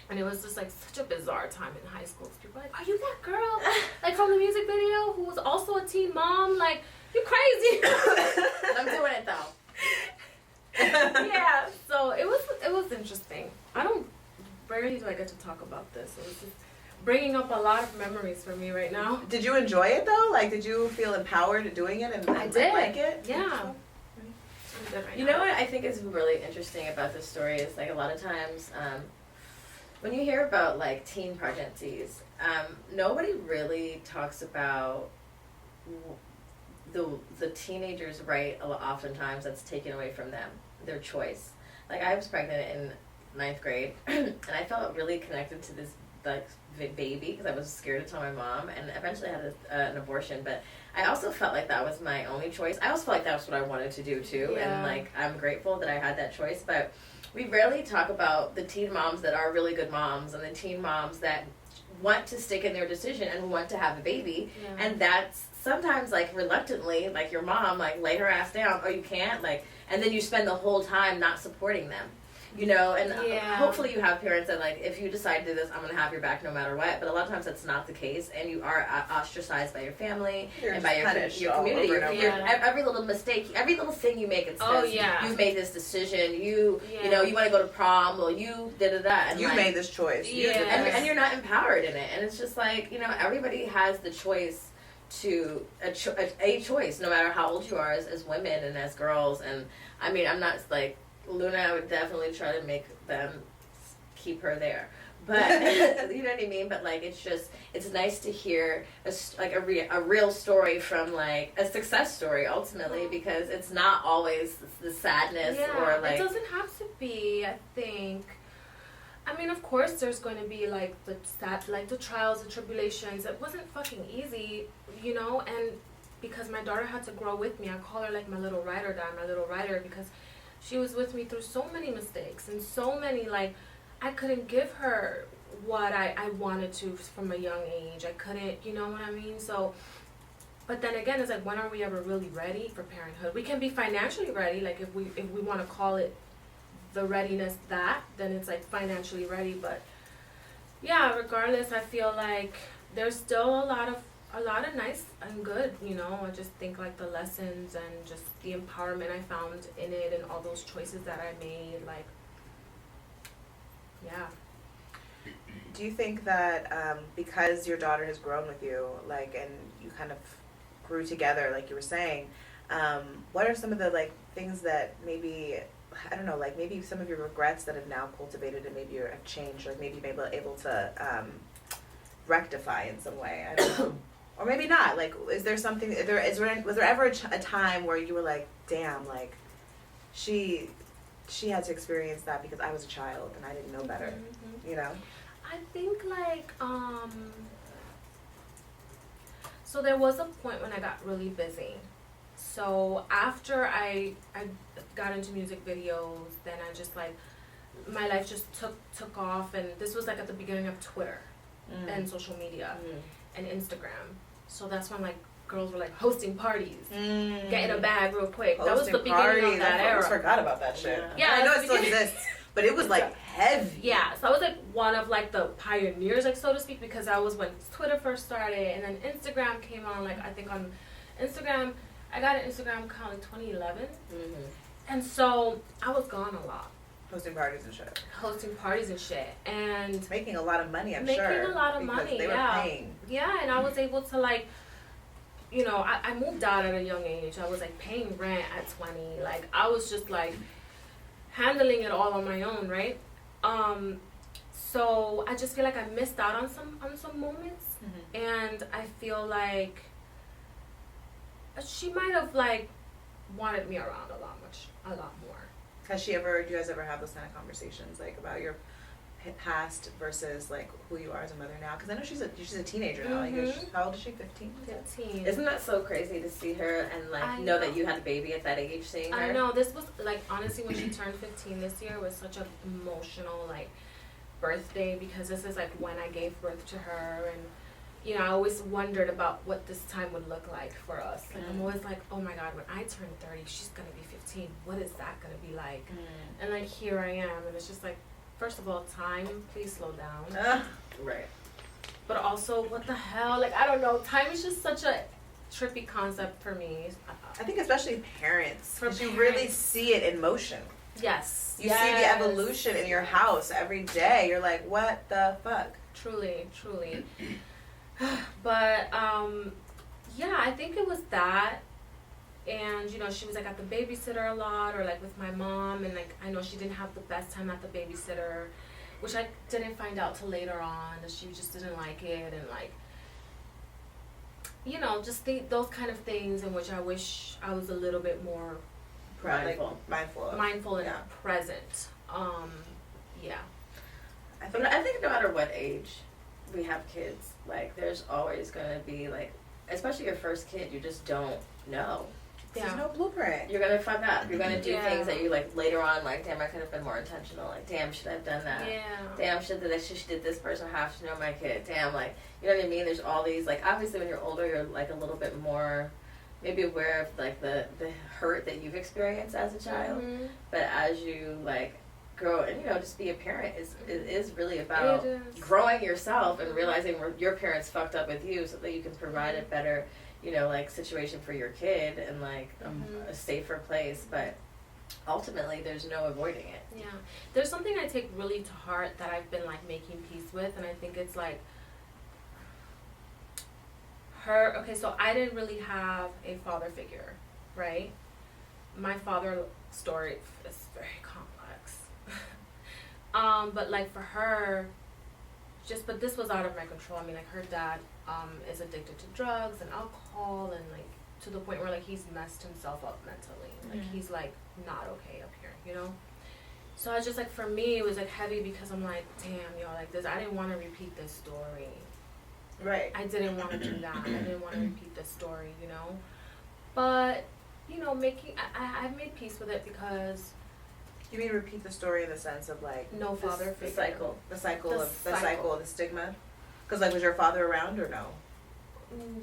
and it was just like such a bizarre time in high school. People were like, are you that girl like from the music video who was also a teen mom? Like, you crazy? I'm doing it though. Yeah, so it was interesting. Rarely do I get to talk about this. It was just bringing up a lot of memories for me right now. Did you enjoy it though? Like, did you feel empowered doing it and I did. like it? Yeah. You know what I think is really interesting about this story is like a lot of times when you hear about like teen pregnancies, nobody really talks about the teenager's right. Oftentimes that's taken away from them, their choice. Like I was pregnant in ninth grade, and I felt really connected to this like baby because I was scared to tell my mom, and eventually I had an abortion. But I also felt like that was my only choice. I also felt like that was what I wanted to do too, and like I'm grateful that I had that choice. But we rarely talk about the teen moms that are really good moms and the teen moms that want to stick in their decision and want to have a baby, and that's sometimes like reluctantly, like your mom, like lay her ass down, oh you can't, like, and then you spend the whole time not supporting them. You know, and hopefully you have parents that, like, if you decide to do this, I'm going to have your back no matter what. But a lot of times that's not the case, and you are ostracized by your family and by your community. Every little mistake, every little thing you make, it says, you've made this decision, you know, you want to go to prom, well, you da-da-da. And you made this choice. And you're not empowered in it. And it's just like, you know, everybody has the choice to a choice, no matter how old you are as women and as girls. And, I mean, I'm not, like, Luna, I would definitely try to make them keep her there, but you know what I mean. But like, it's nice to hear a real story from like a success story ultimately, because it's not always the sadness or like. It doesn't have to be. I think. I mean, of course, there's going to be like the trials and tribulations. It wasn't fucking easy, you know, and because my daughter had to grow with me, I call her like my little ride or die, my little rider, because she was with me through so many mistakes and so many, like, I couldn't give her what I wanted to from a young age. I couldn't, you know what I mean? So, but then again, it's like, when are we ever really ready for parenthood? We can be financially ready, like, if we want to call it the readiness then it's like financially ready. But yeah, regardless, I feel like there's still a lot of nice and good, you know. I just think like the lessons and just the empowerment I found in it and all those choices that I made, like, Do you think that because your daughter has grown with you, like, and you kind of grew together, like you were saying, what are some of the like things that maybe, I don't know, like maybe some of your regrets that have now cultivated and maybe have changed, like maybe you've been able to rectify in some way? I don't know. Or maybe not. Like, is there something? Was there ever a time where you were like, "Damn, like, she had to experience that because I was a child and I didn't know better," you know? I think like so there was a point when I got really busy. So after I got into music videos, then I just like my life just took off, and this was like at the beginning of Twitter and social media and Instagram. So that's when like girls were like hosting parties, getting a bag real quick. That was the beginning of that era. I forgot about that shit. Yeah, I know it still exists, but it was like heavy. Yeah, so I was like one of like the pioneers, like so to speak, because that was when Twitter first started, and then Instagram came on. Like I think on Instagram, I got an Instagram account in 2011, and so I was gone a lot. Hosting parties and shit. And making a lot of money, I'm sure. Making a lot of money, they were paying. Yeah, and I was able to like, you know, I moved out at a young age. I was like paying rent at 20. Like I was just like handling it all on my own, right? So I just feel like I missed out on some moments, and I feel like she might have like wanted me around a lot more. Do you guys ever have those kind of conversations, like about your past versus like who you are as a mother now? Because I know she's a teenager now. Like, how old is she? 15? 15. Isn't that so crazy to see her and like know that you had a baby at that age? Seeing her. I know, this was like honestly when she turned 15 this year was such an emotional like birthday, because this is like when I gave birth to her, and you know I always wondered about what this time would look like for us. Like I'm always like, oh my god, when I turn 30, she's gonna be 15. What is that gonna be like? And like here I am, and it's just like, first of all, time, please slow down. Right. But also, what the hell? Like, I don't know. Time is just such a trippy concept for me. I think especially parents, because you really see it in motion. Yes. You see the evolution in your house every day. You're like, what the fuck? Truly. But, yeah, I think it was that. And, you know, she was, like, at the babysitter a lot, or, like, with my mom. And, like, I know she didn't have the best time at the babysitter, which I didn't find out till later on, that she just didn't like it. And, like, you know, just those kind of things in which I wish I was a little bit more mindful and present. Yeah. Yeah. But I think no matter what age we have kids, like there's always gonna be like, especially your first kid, you just don't know. There's no blueprint. You're gonna fuck up. You're gonna do things that you like later on. Like, damn, I could have been more intentional. Like, damn, should I have done that? Yeah. Damn, should did this person have to know my kid? Damn, like, you know what I mean? There's all these like, obviously when you're older, you're like a little bit more maybe aware of like the hurt that you've experienced as a child. Mm-hmm. But as you like grow and just be a parent is really about growing yourself and realizing where your parents fucked up with you, so that you can provide a better like situation for your kid and like a safer place. But ultimately there's no avoiding it. Yeah, there's something I take really to heart that I've been like making peace with, and I think it's like so I didn't really have a father figure, right? My father story is very complex. But like for her, but this was out of my control. I mean, like her dad is addicted to drugs and alcohol, and like to the point where like he's messed himself up mentally. Like he's like not okay up here, So I was just like, for me it was like heavy, because I'm like, damn, like this, I didn't want to repeat this story. Right. I didn't want to do that. I didn't want to repeat this story, But, I've made peace with it, because... You mean repeat the story in the sense of like... No father figure. The cycle of the stigma? Because like, was your father around or no?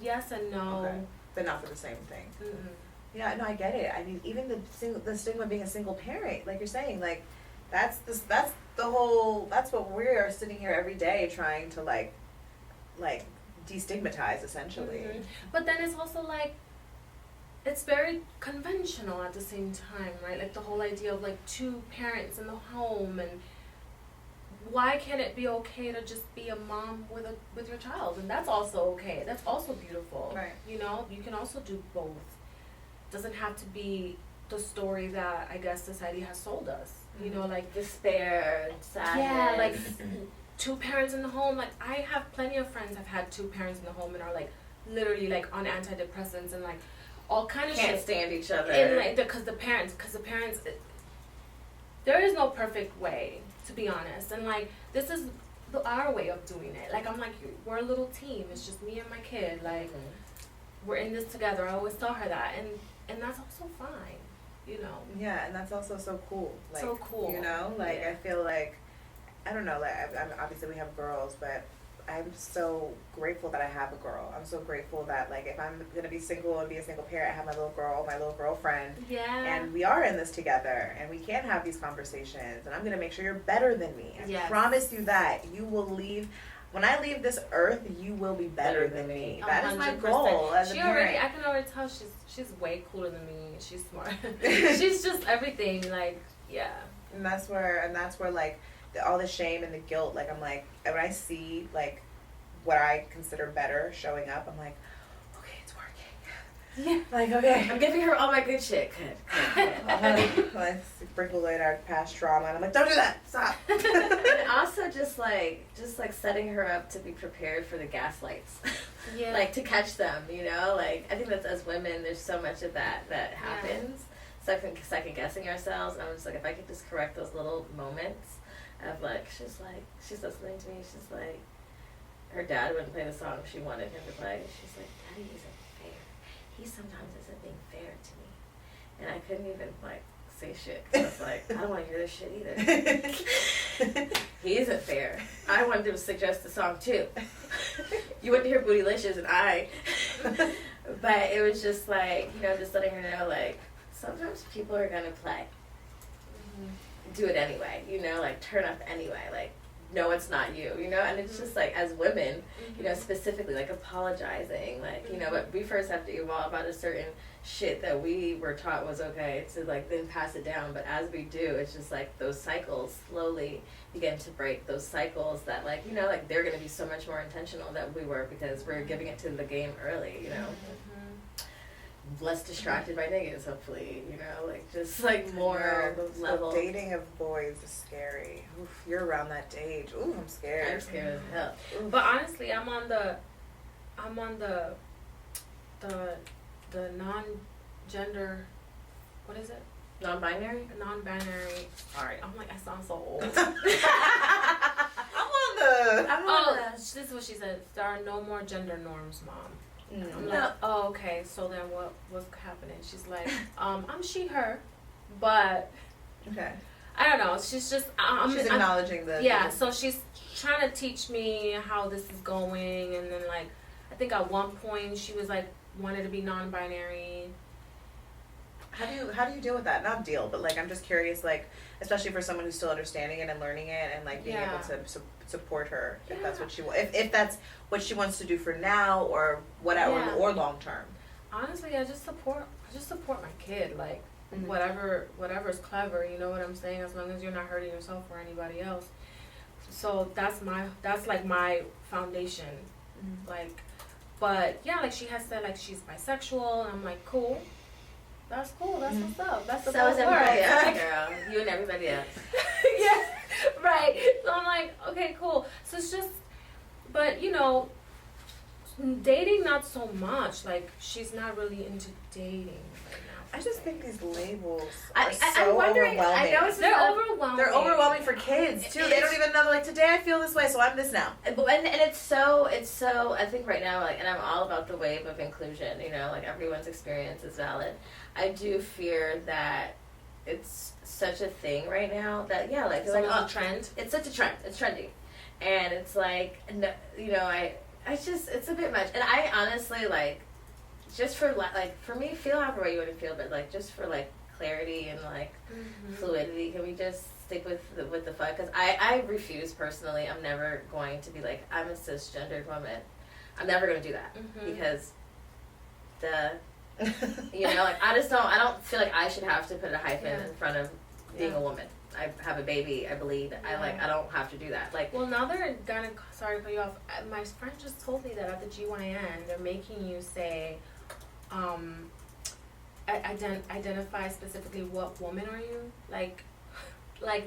Yes and no. Okay. But not for the same thing. Mm-mm. Yeah, no, I get it. I mean, even the stigma of being a single parent, like you're saying, like, that's what we're sitting here every day trying to like destigmatize, essentially. Mm-hmm. But then it's also like, it's very conventional at the same time, right? Like the whole idea of like two parents in the home, and why can't it be okay to just be a mom with your child? And that's also okay. That's also beautiful. Right. You can also do both. Doesn't have to be the story that I guess society has sold us. Like despair, sadness. Yeah, like two parents in the home. Like I have plenty of friends have had two parents in the home and are like literally like on antidepressants and like all kind of can't shit. stand each other. And like because the parents, there is no perfect way, to be honest. And like this is our way of doing it. Like I'm like, we're a little team. It's just me and my kid. Like we're in this together. I always tell her that, and that's also fine. Yeah, and that's also so cool. Like, so cool. Like I feel like, I don't know, like I'm obviously we have girls, but I'm so grateful that I have a girl. I'm so grateful that like if I'm gonna be single and be a single parent, I have my little girlfriend. Yeah. And we are in this together, and we can have these conversations. And I'm gonna make sure you're better than me. I promise you that. You will leave. When I leave this earth, you will be better than me. That is my goal as a parent. I can already tell she's way cooler than me. She's smart. She's just everything. Like, yeah. And that's where like all the shame and the guilt. Like I'm like, when I see like what I consider better showing up, I'm like, okay, it's working. Yeah. Like, okay, I'm giving her all my good shit. Good. I sprinkle in our past trauma, and I'm like, don't do that. Stop. And also just like setting her up to be prepared for the gaslights. Yeah. Like to catch them, Like I think that's, as women, there's so much of that happens. Second guessing ourselves. And I'm just like, if I could just correct those little moments of like, she's listening to me. She's like, her dad wouldn't play the song she wanted him to play. She's like, Daddy isn't fair. He sometimes isn't being fair to me. And I couldn't even like say shit, because I was like, I don't want to hear this shit either. He isn't fair. I wanted to suggest the song too. You wouldn't hear Bootylicious and but it was just like, just letting her know like, sometimes people are gonna play. Do it anyway, like turn up anyway, like no, it's not you, and it's just like, as women, specifically like apologizing, like, but we first have to evolve out of certain shit that we were taught was okay to like then pass it down. But as we do, it's just like those cycles slowly begin to break, those cycles that like, like they're going to be so much more intentional than we were, because we're giving it to the game early, less distracted by negatives, hopefully, like just like more level. The dating of boys is scary. Oof, you're around that age. Ooh, I'm scared. I'm scared as hell. Oof. But honestly, I'm on the non-gender, what is it? Non-binary? Non-binary. Sorry, I'm like, I sound so old. This is what she said. There are no more gender norms, Mom. I'm like, oh, okay. So then what was happening? She's like, I'm she, her, but okay. I don't know. She's just she's acknowledging the So she's trying to teach me how this is going, and then like I think at one point she was like wanted to be non-binary. How do you deal with that? Not deal, but like I'm just curious, like especially for someone who's still understanding it and learning it, and like being able to support her if that's what she if that's what she wants to do for now or whatever or long term. Honestly, I just support my kid, like whatever's clever. You know what I'm saying? As long as you're not hurting yourself or anybody else. So that's like my foundation, like. But yeah, like she has said, like she's bisexual, and I'm like, cool. That's cool. That's what's up. That's the so is everybody else, like, girl. You and everybody else. Yeah, right. So I'm like, okay, cool. So it's just, but you know, dating not so much. Like she's not really into dating right now. I just think these labels are so overwhelming. I know they're overwhelming. They're overwhelming for kids too. They don't even know. Like today, I feel this way, so I'm this now. And it's so. I think right now, like, and I'm all about the wave of inclusion. You know, like everyone's experience is valid. I do fear that it's such a thing right now that like it's like a trend. It's such a trend. It's trendy, and it's like you know I just it's a bit much. And I honestly like just for like for me feel however way you want to feel, but like just for like clarity and like fluidity, can we just stick with the fuck? Because I refuse personally. I'm never going to be like I'm a cisgendered woman. I'm never going to do that because you know, like I don't feel like I should have to put a hyphen in front of being a woman. I have a baby, I bleed. I don't have to do that. Like, well, now they're gonna, sorry to cut you off. My friend just told me that at the GYN they're making you say, identify specifically what woman are you, like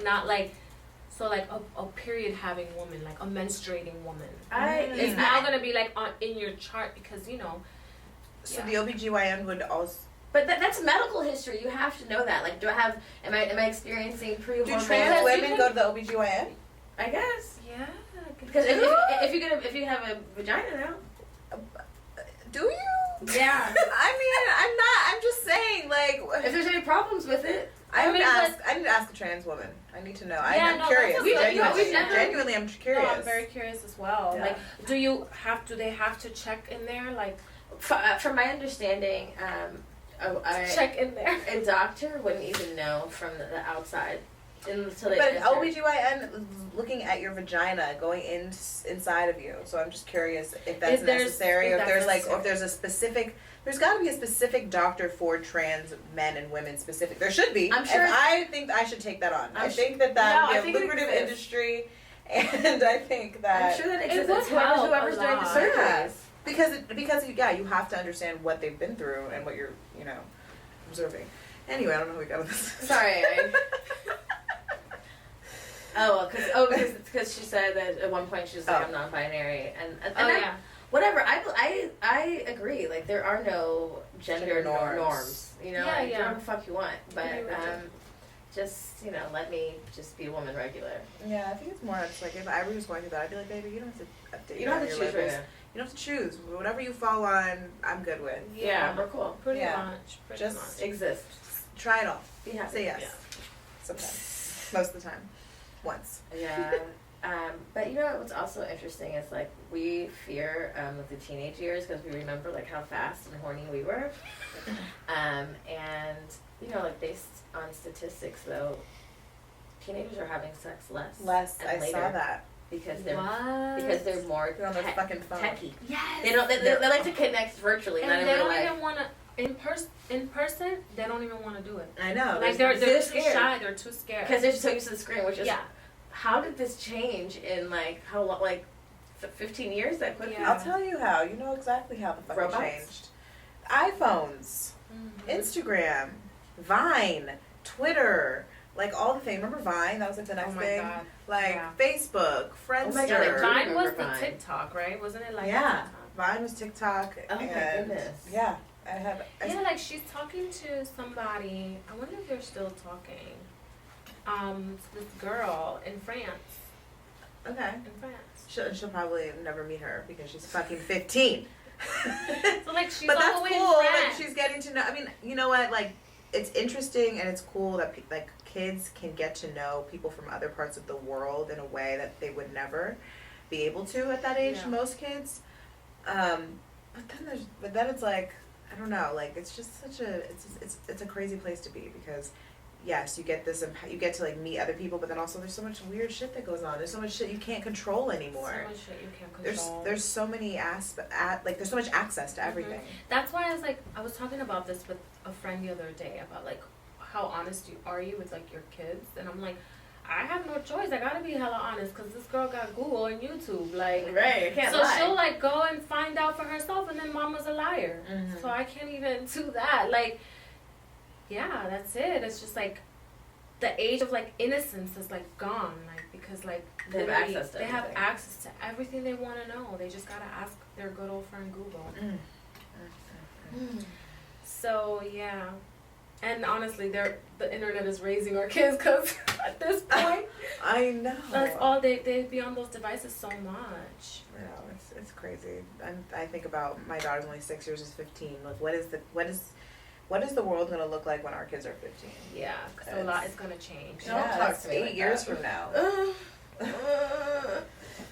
not like. So like a period having woman, like a menstruating woman. It's now gonna be like in your chart because you know. So the OBGYN would also. But that's medical history. You have to know that. Like, am I experiencing pre-hormonal? Do trans women go to the OBGYN? I guess. Yeah. Because if you have a vagina now. Do you? Yeah. I'm just saying, like. If there's any problems with it. I need to ask a trans woman. I need to know. I'm curious. Genuinely, I'm curious. No, I'm very curious as well. Yeah. Like, do they have to check in there? Like, from my understanding, check in there. A doctor wouldn't even know from the outside until they. But OBGYN looking at your vagina going inside of you. So I'm just curious if that's necessary. Or if there's a specific. There's got to be a specific doctor for trans men and women specific. There should be. I'm sure. I think I should take that on. I think that would be a lucrative industry, and I think that. I'm sure that exists. Whoever's doing the surgeries. Because you have to understand what they've been through and what you're, observing. Anyway, I don't know how we got on this. Sorry. Because she said that at one point she was like, I'm non-binary, and whatever. I agree. Like there are no gender norms. You know, do whatever the fuck you want, but just let me just be a woman regular. Yeah, I think it's more. It's like if I was going through that, I'd be like, baby, you don't have to update. You don't have to choose right now. You don't have to choose. Whatever you fall on, I'm good with. Yeah, we're cool. Pretty much. Just exist. Try it all. Be happy. Say yes. Yeah. Sometimes. Most of the time. Once. Yeah. But what's also interesting is like we fear the teenage years because we remember like how fast and horny we were. And like based on statistics though, teenagers are having sex less. And I later. saw that. Because they're more on their fucking phone. techie. Yes. They like to connect virtually, and not in they real don't life. even want to in person. They don't even want to do it. I know. Like they're too scared. shy. They're too scared because they're so used to the screen. Which is how did this change in like how long 15 years that quickly? Yeah. I'll tell you how. You know exactly how the fuck it changed. iPhones, Instagram, Vine, Twitter. Like all the things. Remember Vine? That was like the next thing. God. Like Facebook, Friendster. Oh my God, like Vine was the TikTok, right? Wasn't it like TikTok? Vine was TikTok. Oh my goodness. Yeah. Yeah, like she's talking to somebody. I wonder if they're still talking. This girl in France. Okay. In France. She'll probably never meet her because she's fucking 15. So like she's but all that's the way cool in that France. she's getting to know. I mean, you know what? Like, it's interesting and it's cool that like kids can get to know people from other parts of the world in a way that they would never be able to at that age. Yeah. Most kids. But then it's like, I don't know. Like, it's just such a it's a crazy place to be because. Yes, you get this. You get to like meet other people, but then also there's so much weird shit that goes on. There's so much shit you can't control anymore. So much shit you can't control. There's so many like there's so much access to everything. That's why I was talking about this with a friend the other day about like how honest are you with like your kids, and I'm like, I have no choice. I gotta be hella honest because this girl got Google and YouTube, like right. Can't so lie. she'll like go and find out for herself, and then mama's a liar. Mm-hmm. So I can't even do that. Like. Yeah, that's it. It's just like the age of like innocence is like gone, like because like they have access to they have everything. access to everything they want to know. They just gotta ask their good old friend Google. So yeah, and honestly, the internet is raising our kids because at this point, I know that's all they be on those devices so much. No, it's crazy. I think about my daughter's only 6 years, is 15. Like, what is the world going to look like when our kids are 15? Yeah, so a lot is going to change. Don't talk to me 8 like years that. from now.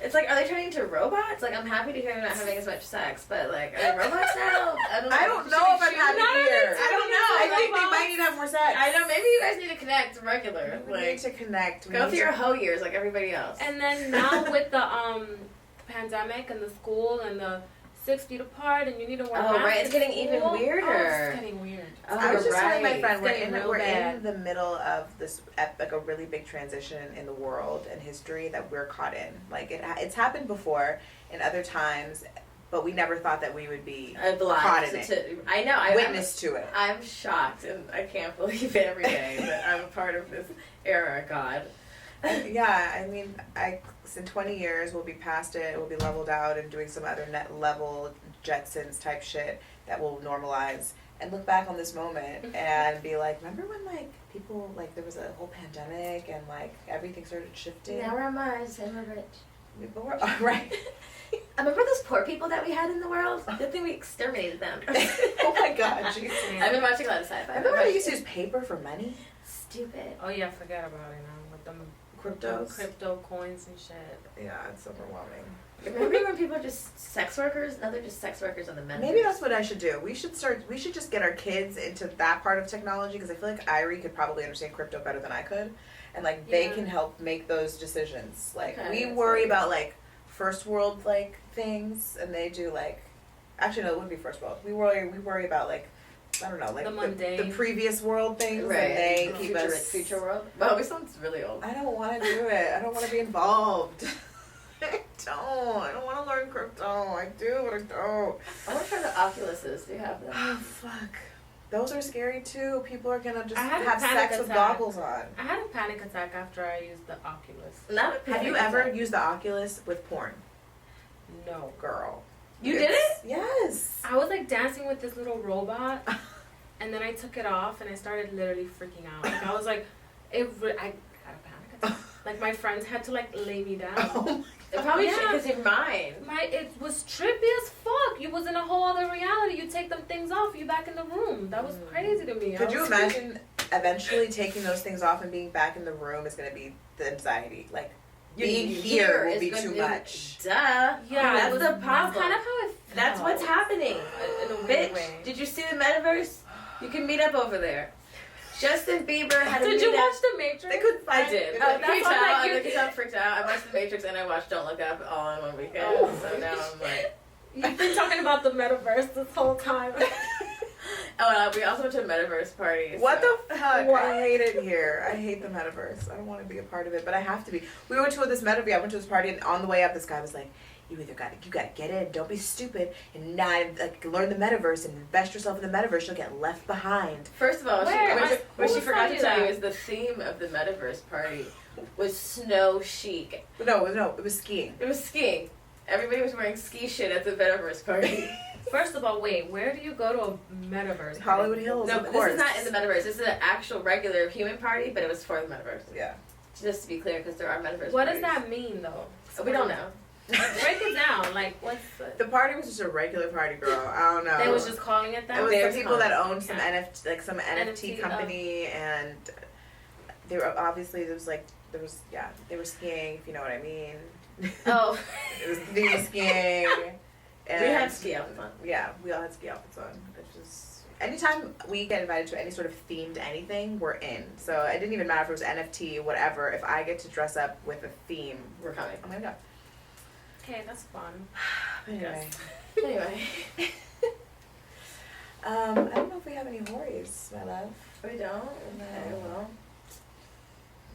It's like, are they turning into robots? Like, I'm happy to hear they're not having as much sex, but like, are they robots now? I don't know if I'm happy here. I don't know. I think they might need to have more sex. I know, maybe you guys need to connect regular. We need to connect. Go through your hoe years like everybody else. And then now with the pandemic and the school and the 6 feet apart and you need to wear masks. Oh, right. It's getting even weirder. Oh, it's getting weird. Oh, I was just telling my right. friend, It's we're bad. in the middle of this, like a really big transition in the world and history that we're caught in. Like, it's happened before in other times, but we never thought that we would be caught in it. I know. Witness to it. I'm shocked, and I can't believe it every day that I'm a part of this era, God. Yeah, I mean, in 20 years, we'll be past it, we'll be leveled out and doing some other net level Jetsons type shit that will normalize and look back on this moment and be like, remember when, like, people, like, there was a whole pandemic and, like, everything started shifting? Now we're on Mars and we're rich. But we're, right. I remember those poor people that we had in the world? Good thing we exterminated them. Oh my god, jeez. I've been watching a lot of sci-fi. Remember when they used to use paper for money? Stupid. Oh yeah, forget about it now with them Cryptos? crypto coins and shit. Yeah, it's overwhelming. Remember when people are just sex workers? Now they're just sex workers on the metaverse. Maybe that's what I should do. We should just get our kids into that part of technology because I feel like Irie could probably understand crypto better than I could. And like they can help make those decisions. Like we worry about like first world like things and they do like actually no, it wouldn't be first world. We worry about like I don't know, like the mundane, the previous world things right. and they the keep future, us future world. Well, we sound really old. I don't want to do it. I don't want to be involved. I don't want to learn crypto. I do, but I don't. I want to try the Oculuses. Do you have them? Oh, fuck. Those are scary, too. People are going to just I had a have panic sex with attack. goggles on. I had a panic attack after I used the Oculus. Not a Have you ever used the Oculus with porn? No. Girl. You did it? Yes. I was like dancing with this little robot, and then I took it off and I started literally freaking out. Like I was like, I got a panic attack. Like my friends had to like lay me down. Oh It probably should Yeah. because you're mine. It was trippy as fuck. You was in a whole other reality. You take them things off, you back in the room. That was crazy to me. Could you imagine eventually taking those things off and being back in the room is going to be the anxiety? Like, being here will be too much. Duh. Yeah, that's the problem. That's kind of how it felt. That's what's happening. In a weird Bitch, way. did you see the metaverse? You can meet up over there. Justin Bieber had a Did you meetup. watch The Matrix? They could I did. Oh, that's Freaked why, out. like, I you- looked up, freaked out. I watched The Matrix and I watched Don't Look Up all in one weekend. Oh. So now I'm like, You've been talking about the metaverse this whole time. oh, we also went to a metaverse party. What so. the fuck? What? I hate it here. I hate the metaverse. I don't want to be a part of it, but I have to be. We went to this metaverse. I went to this party, and on the way up, this guy was like, "You gotta get in. Don't be stupid, and not like learn the metaverse and invest yourself in the metaverse. You'll get left behind." First of all, what Who she forgot to told you tell you that? is the theme of the metaverse party was snow chic. No, it was skiing. It was skiing. Everybody was wearing ski shit at the metaverse party. First of all, wait, where do you go to a metaverse? Hollywood Hills. No, of this course. is not in the metaverse. This is an actual regular human party, but it was for the metaverse. Yeah. Just to be clear, because there are metaverse What parties. does that mean, though? We don't know. Break it down. Like, what's The party was just a regular party, girl. I don't know. They was just calling it that? It was There's some people that con- owned some NFT, like some NFT company, and they were obviously they were skiing, if you know what I mean. Oh. It was theme skiing. And We had ski outfits on. Yeah, we all had ski outfits on. It's just anytime we get invited to any sort of themed anything, we're in. So it didn't even matter if it was NFT, whatever. If I get to dress up with a theme, We're coming. I'm gonna go. Okay, that's fun. Anyway. Anyway. I don't know if we have any whories, my love. We don't? Okay, well.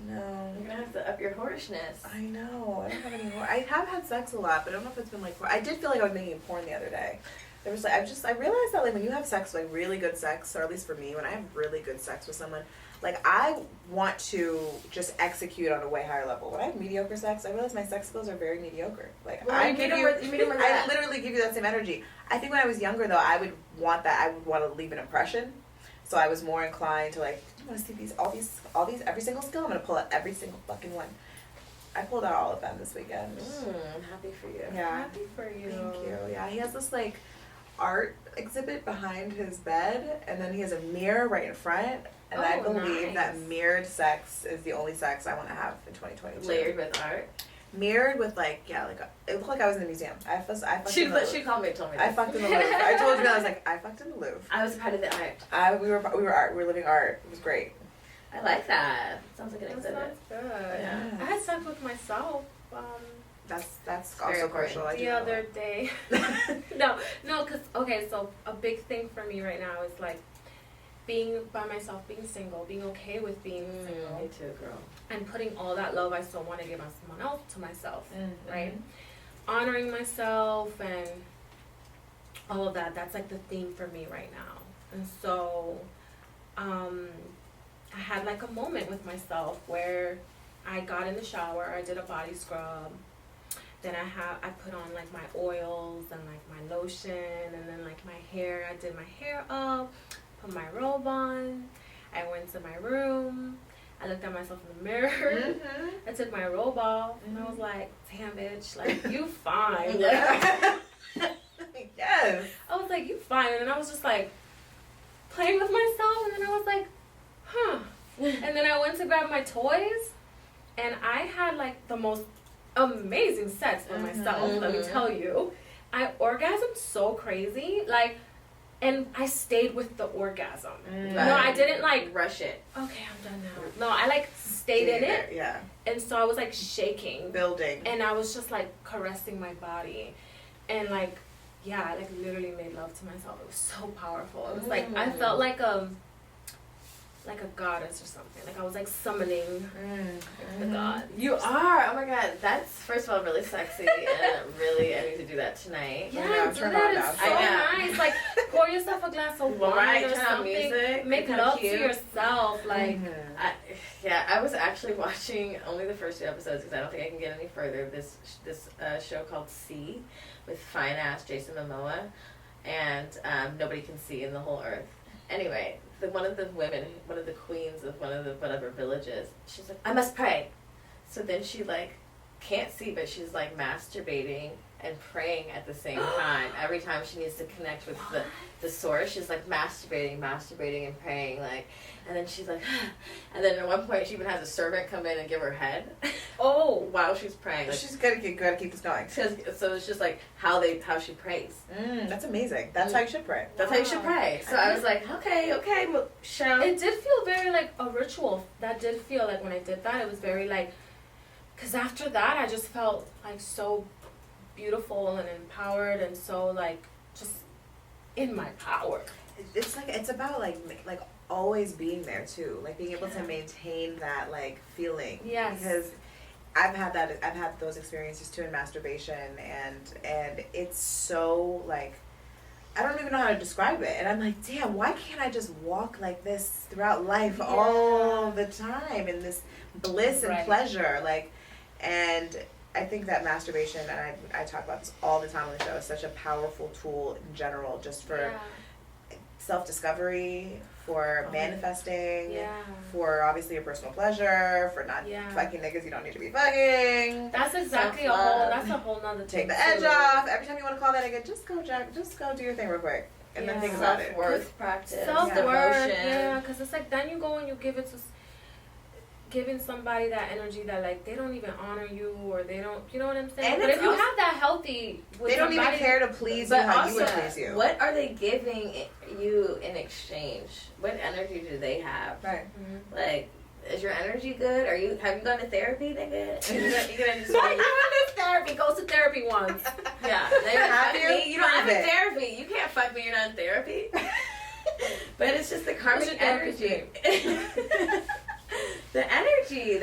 No. You're gonna have to up your whorishness. I know. I don't have any more. I have had sex a lot, but I don't know if it's been like. I did feel like I was making porn the other day. There was like I realized that like when you have sex, like really good sex, or at least for me, when I have really good sex with someone, like I want to just execute on a way higher level. When I have mediocre sex, I realize my sex skills are very mediocre. Like Well, I you meet 'em with I that. literally give you that same energy. I think when I was younger though, I would want that. I would want to leave an impression. So I was more inclined to like, do you want to see all these, every single skill? I'm gonna pull out every single fucking one. I pulled out all of them this weekend. I'm happy for you. Yeah. Happy for you. Thank you. Yeah, he has this like art exhibit behind his bed, and then he has a mirror right in front. And I Oh, believe nice. that mirrored sex is the only sex I want to have in 2022. Layered with art. Mirrored with like it looked like I was in the museum. I fucked She in the she called me and told me I this. fucked in the Louvre. I told you I was like I fucked in the Louvre. I was a part of the art. We were art. We were living art. It was great. I like that. Sounds like an That exhibit. sounds good. Yeah. I had sex with myself That's Very also crucial. I the do know other day. No, because, okay, so a big thing for me right now is like being by myself, being single, being okay with being single. Me too, girl. And putting all that love I still want to give on someone else to myself, Mm-hmm. right? Honoring myself and all of that. That's like the theme for me right now. And so, I had like a moment with myself where I got in the shower, I did a body scrub, then I put on like my oils and like my lotion, and then like my hair, I did my hair up, put my robe on, I went to my room, I looked at myself in the mirror, Mm-hmm. I took my robe off, and I was like, damn bitch, like you fine. Yeah. Yes. I was like, you fine, and then I was just like playing with myself, and then I was like, huh. And then I went to grab my toys, and I had like the most amazing sex with myself, let me tell you. I orgasmed so crazy, like, and I stayed with the orgasm. No, I didn't like, rush it. okay, I'm done now. No, I like stayed in it, Yeah. and so I was like shaking, Building. and I was just like caressing my body, and like, yeah, I like literally made love to myself. It was so powerful. It was like, I felt like a goddess or something. Like I was like summoning the god. You are. Oh my god, that's first of all really sexy and really I need to do that tonight. Yeah, know, do turn that. on It's now. so I know. nice. Like pour yourself a glass of wine Right, or turn on something. music, Make kinda love cute. to yourself. Like I was actually watching only the first 2 episodes because I don't think I can get any further. This show called C with fine ass Jason Momoa, and Nobody Can See in the Whole Earth. Anyway, one of the queens of one of the whatever villages, she's like, I must pray. So then she like can't see, but she's like masturbating and praying at the same time. Every time she needs to connect with the source, she's like masturbating and praying, like, and then she's like, and then at one point she even has a servant come in and give her head. oh, While she's praying. Like, She's gotta keep this going. so it's just like how she prays. That's amazing. That's how you should pray. That's how you should pray. So I was like, okay, well, show. it did feel very like a ritual. That did feel like when I did that, it was very like, because after that I just felt like so beautiful and empowered and so like just in my power. It's like it's about like always being there too, like being able to maintain that like feeling. Yes. Because I've had those experiences too in masturbation, and it's so like I don't even know how to describe it, and I'm like, damn, why can't I just walk like this throughout life all the time in this bliss and Right. pleasure, like, and I think that masturbation, and I talk about this all the time on the show, is such a powerful tool in general, just for self-discovery, for manifesting, for obviously your personal pleasure, for not fucking niggas you don't need to be fucking. That's exactly a whole nother Take thing. the edge off. Every time you want to call that nigga, just go do your thing real quick. And then think about it. Self-worth practice. Self-worth, because it's like then you go and you give it to giving somebody that energy that like they don't even honor you or they don't, you know what I'm saying? And but if you have that healthy, they don't even care to please you how you would please you. What are they giving you in exchange? What energy do they have? Right. Mm-hmm. Like, is your energy good? Have you gone to therapy, nigga? You gonna just like, therapy. Goes to therapy once. Yeah. You don't have a therapy. You can't fuck me. You're not in therapy. But it's just the karmic energy. The energy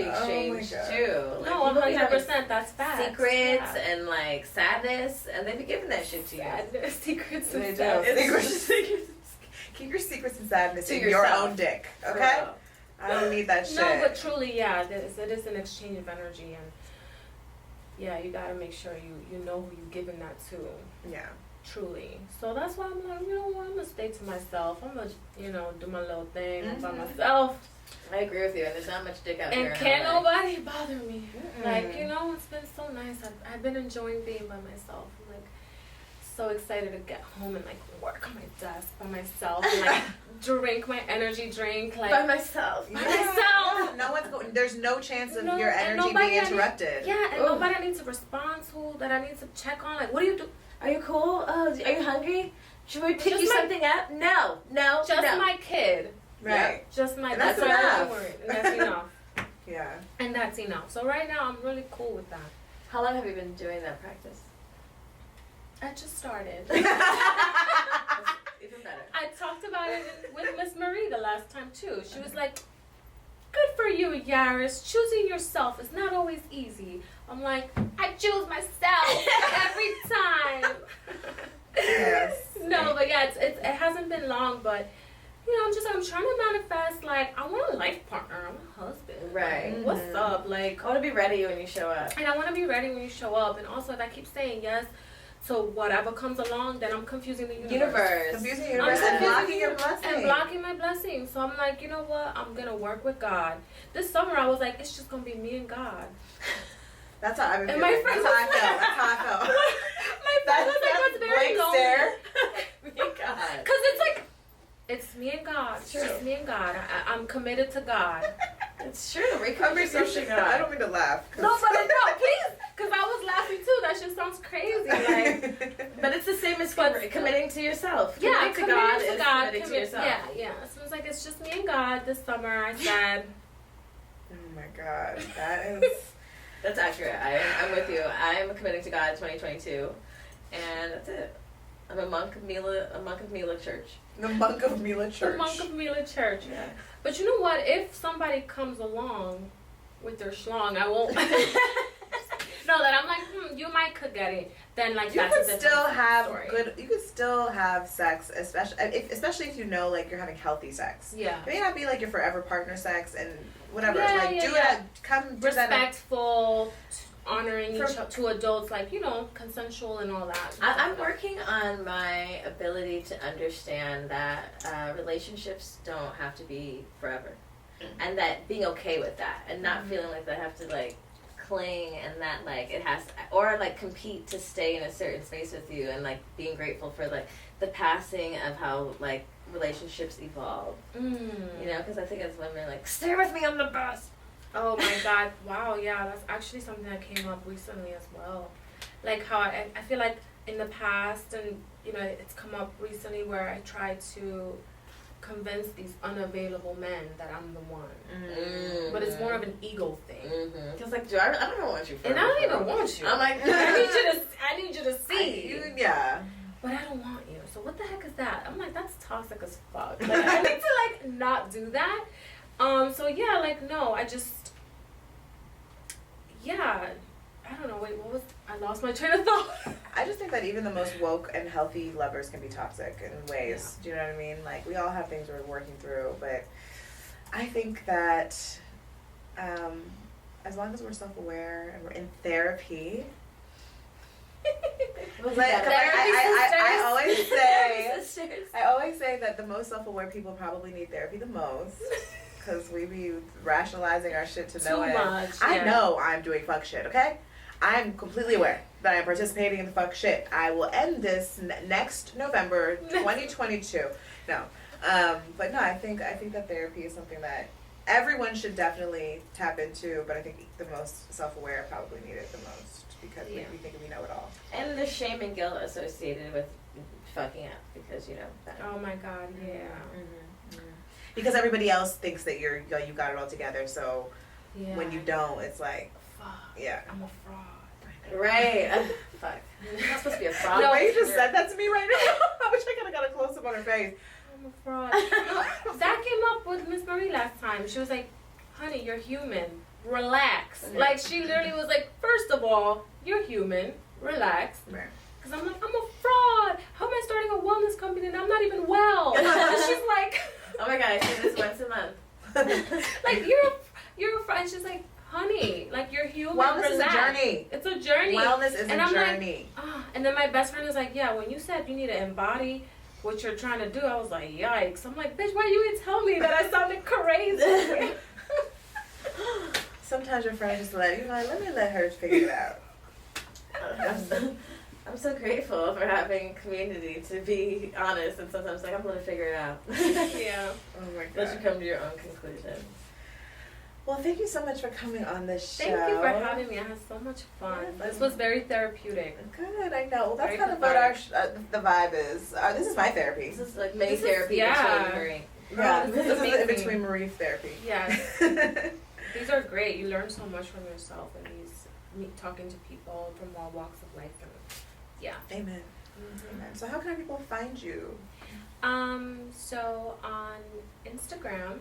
exchange too. Like, no, 100%. That's fact. Secrets and like sadness, and they be giving that shit to you. Secrets and and sadness. Keep your secrets and sadness in your own dick, okay? I don't need that shit. No, but truly, it is an exchange of energy, and you gotta make sure you know who you're giving that to. Yeah. Truly. So that's why I'm like, you know what? I'm gonna stay to myself. I'm gonna, do my little thing by myself. I agree with you, and there's not much dick out there. And can't nobody bother me. Like, it's been so nice. I've been enjoying being by myself. I'm like so excited to get home and like work on my desk by myself and like drink my energy drink like by myself. No one's going. There's no chance of your energy being interrupted. And nobody I need to respond to, that I need to check on. Like, what do you do? Are you cool? Oh, are you hungry? Should we pick you something up? No. Just my kid. Right. Just my. And that's why enough. I'm worried. And that's enough. Yeah. And that's enough. So right now I'm really cool with that. How long have you been doing that practice? I just started. Even better. I talked about it with Miss Marie the last time too. She was like, "Good for you, Yaris. Choosing yourself is not always easy." I'm like, I choose myself every time. Yes. No, but it hasn't been long, but I'm trying to manifest, like, I want a life partner. I want a husband. Right. Like, what's up? Like, I want to be ready when you show up. And I want to be ready when you show up. And also, if I keep saying yes to whatever comes along, then I'm confusing the universe. Confusing the universe and blocking your blessing. And blocking my blessings. So I'm like, you know what? I'm going to work with God. This summer, I was like, it's just going to be me and God. That's how I've been and feeling. My friend That's how I felt. My friend was like, that's very lonely. Me and God. Because it's like, it's me and God. It's true. It's me and God. I'm committed to God. It's true. Recommit yourself to God. I don't mean to laugh. No, please. Because I was laughing too. That just sounds crazy. Like, but it's the same as committing to yourself. Yeah, committing to God is God, committing to yourself. Yeah. So it's like, it's just me and God this summer, I said. Oh my God. That is... That's accurate. I'm with you. I'm committing to God 2022. And that's it. I'm a monk of Mila Church. The monk of Mila Church. The monk of Mila Church. Yeah. But you know what? If somebody comes along with their schlong, I won't. No, that I'm like, you might could get it. Then like you that's could a different still have story. You could still have sex, especially if you know like you're having healthy sex. Yeah. It may not be like your forever partner sex and whatever. Yeah, do it. Come respectful, honoring to adults, like consensual and all that. I'm working on my ability to understand that relationships don't have to be forever, and that being okay with that, and not feeling like they have to like cling and that like it has or like compete to stay in a certain space with you, and like being grateful for like the passing of how like relationships evolve. Because I think as women like stay with me on the bus. Oh my God! Wow, yeah, that's actually something that came up recently as well. Like how I feel like in the past, and it's come up recently where I tried to convince these unavailable men that I'm the one, but it's more of an ego thing. Because like, I don't want you. And I don't even want you. I'm like, I need you to see. Yeah. But I don't want you. So what the heck is that? I'm like, that's toxic as fuck. Like, I need to like not do that. So yeah, like no, I don't know. Wait, I lost my train of thought. I just think that even the most woke and healthy lovers can be toxic in ways. Yeah. Do you know what I mean? Like, we all have things we're working through, but I think that, as long as we're self-aware and we're in therapy. I always say that the most self-aware people probably need therapy the most. Because we be rationalizing our shit to no end. Too much. I know I'm doing fuck shit, okay? I'm completely aware that I'm participating in the fuck shit. I will end this next November 2022. No. But no, I think that therapy is something that everyone should definitely tap into, but I think the most self-aware probably need it the most because we think we know it all. And the shame and guilt associated with fucking up because, that. Oh my God, yeah. Mm-hmm. Because everybody else thinks that you got it all together, so when you don't, it's like, fuck, yeah. I'm a fraud. Right. Fuck. You're not supposed to be a fraud. No, you just said that to me right now. I wish I could have got a close-up on her face. I'm a fraud. That came up with Miss Marie last time. She was like, honey, you're human. Relax. Mm-hmm. Like, she literally was like, first of all, you're human. Relax. Right. Because I'm like, I'm a fraud. How am I starting a wellness company and I'm not even well? And she's like... Oh my God, I say this once a month. Like, you're a fraud. And she's like, honey, like, you're human. Wellness relax. is a journey. It's a journey. Wellness is and a I'm journey. Like, oh. And then my best friend was like, yeah, when you said you need to embody what you're trying to do, I was like, yikes. I'm like, bitch, why you didn't tell me that I sounded crazy? Sometimes your friends just let me let her figure it out. I'm so grateful for having community to be honest, and sometimes like I'm gonna figure it out. Yeah. Oh my God. Let you come to your own conclusion. Well, thank you so much for coming on this show. Thank you for having me. I had so much fun. Yeah, This was very therapeutic. Good, I know. Well, that's Very kind of what the vibe is. This is my therapy. This is like mini This is- therapy yeah. between Marie. Yeah, this is this is in amazing. between Marie's therapy. Yes. These are great. You learn so much from yourself and talking to people from all walks of life. And yeah. Amen. Mm-hmm. Amen. So how can people find you? So on Instagram,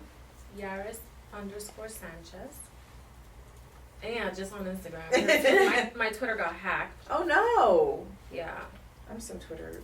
Yaris_Sanchez. Yeah, just on Instagram. my Twitter got hacked. Oh no! Yeah. I'm so Twitter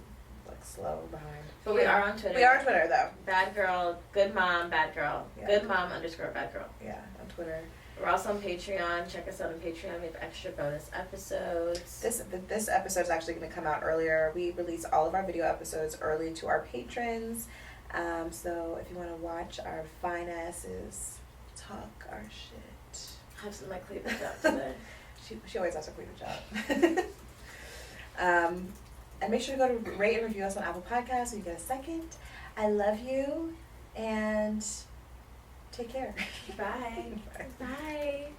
slow behind. But we are on Twitter. We are on Twitter though. Bad girl, good mom, bad girl. Yeah. Good mom _ bad girl. Yeah, on Twitter. We're also on Patreon. Check us out on Patreon. We have extra bonus episodes. This episode is actually going to come out earlier. We release all of our video episodes early to our patrons. So if you want to watch our fine asses talk our shit. I have some of my cleavage out today. She always has her cleavage out. And make sure to go to rate and review us on Apple Podcasts when you get a second. I love you and take care. Bye. Bye. Bye.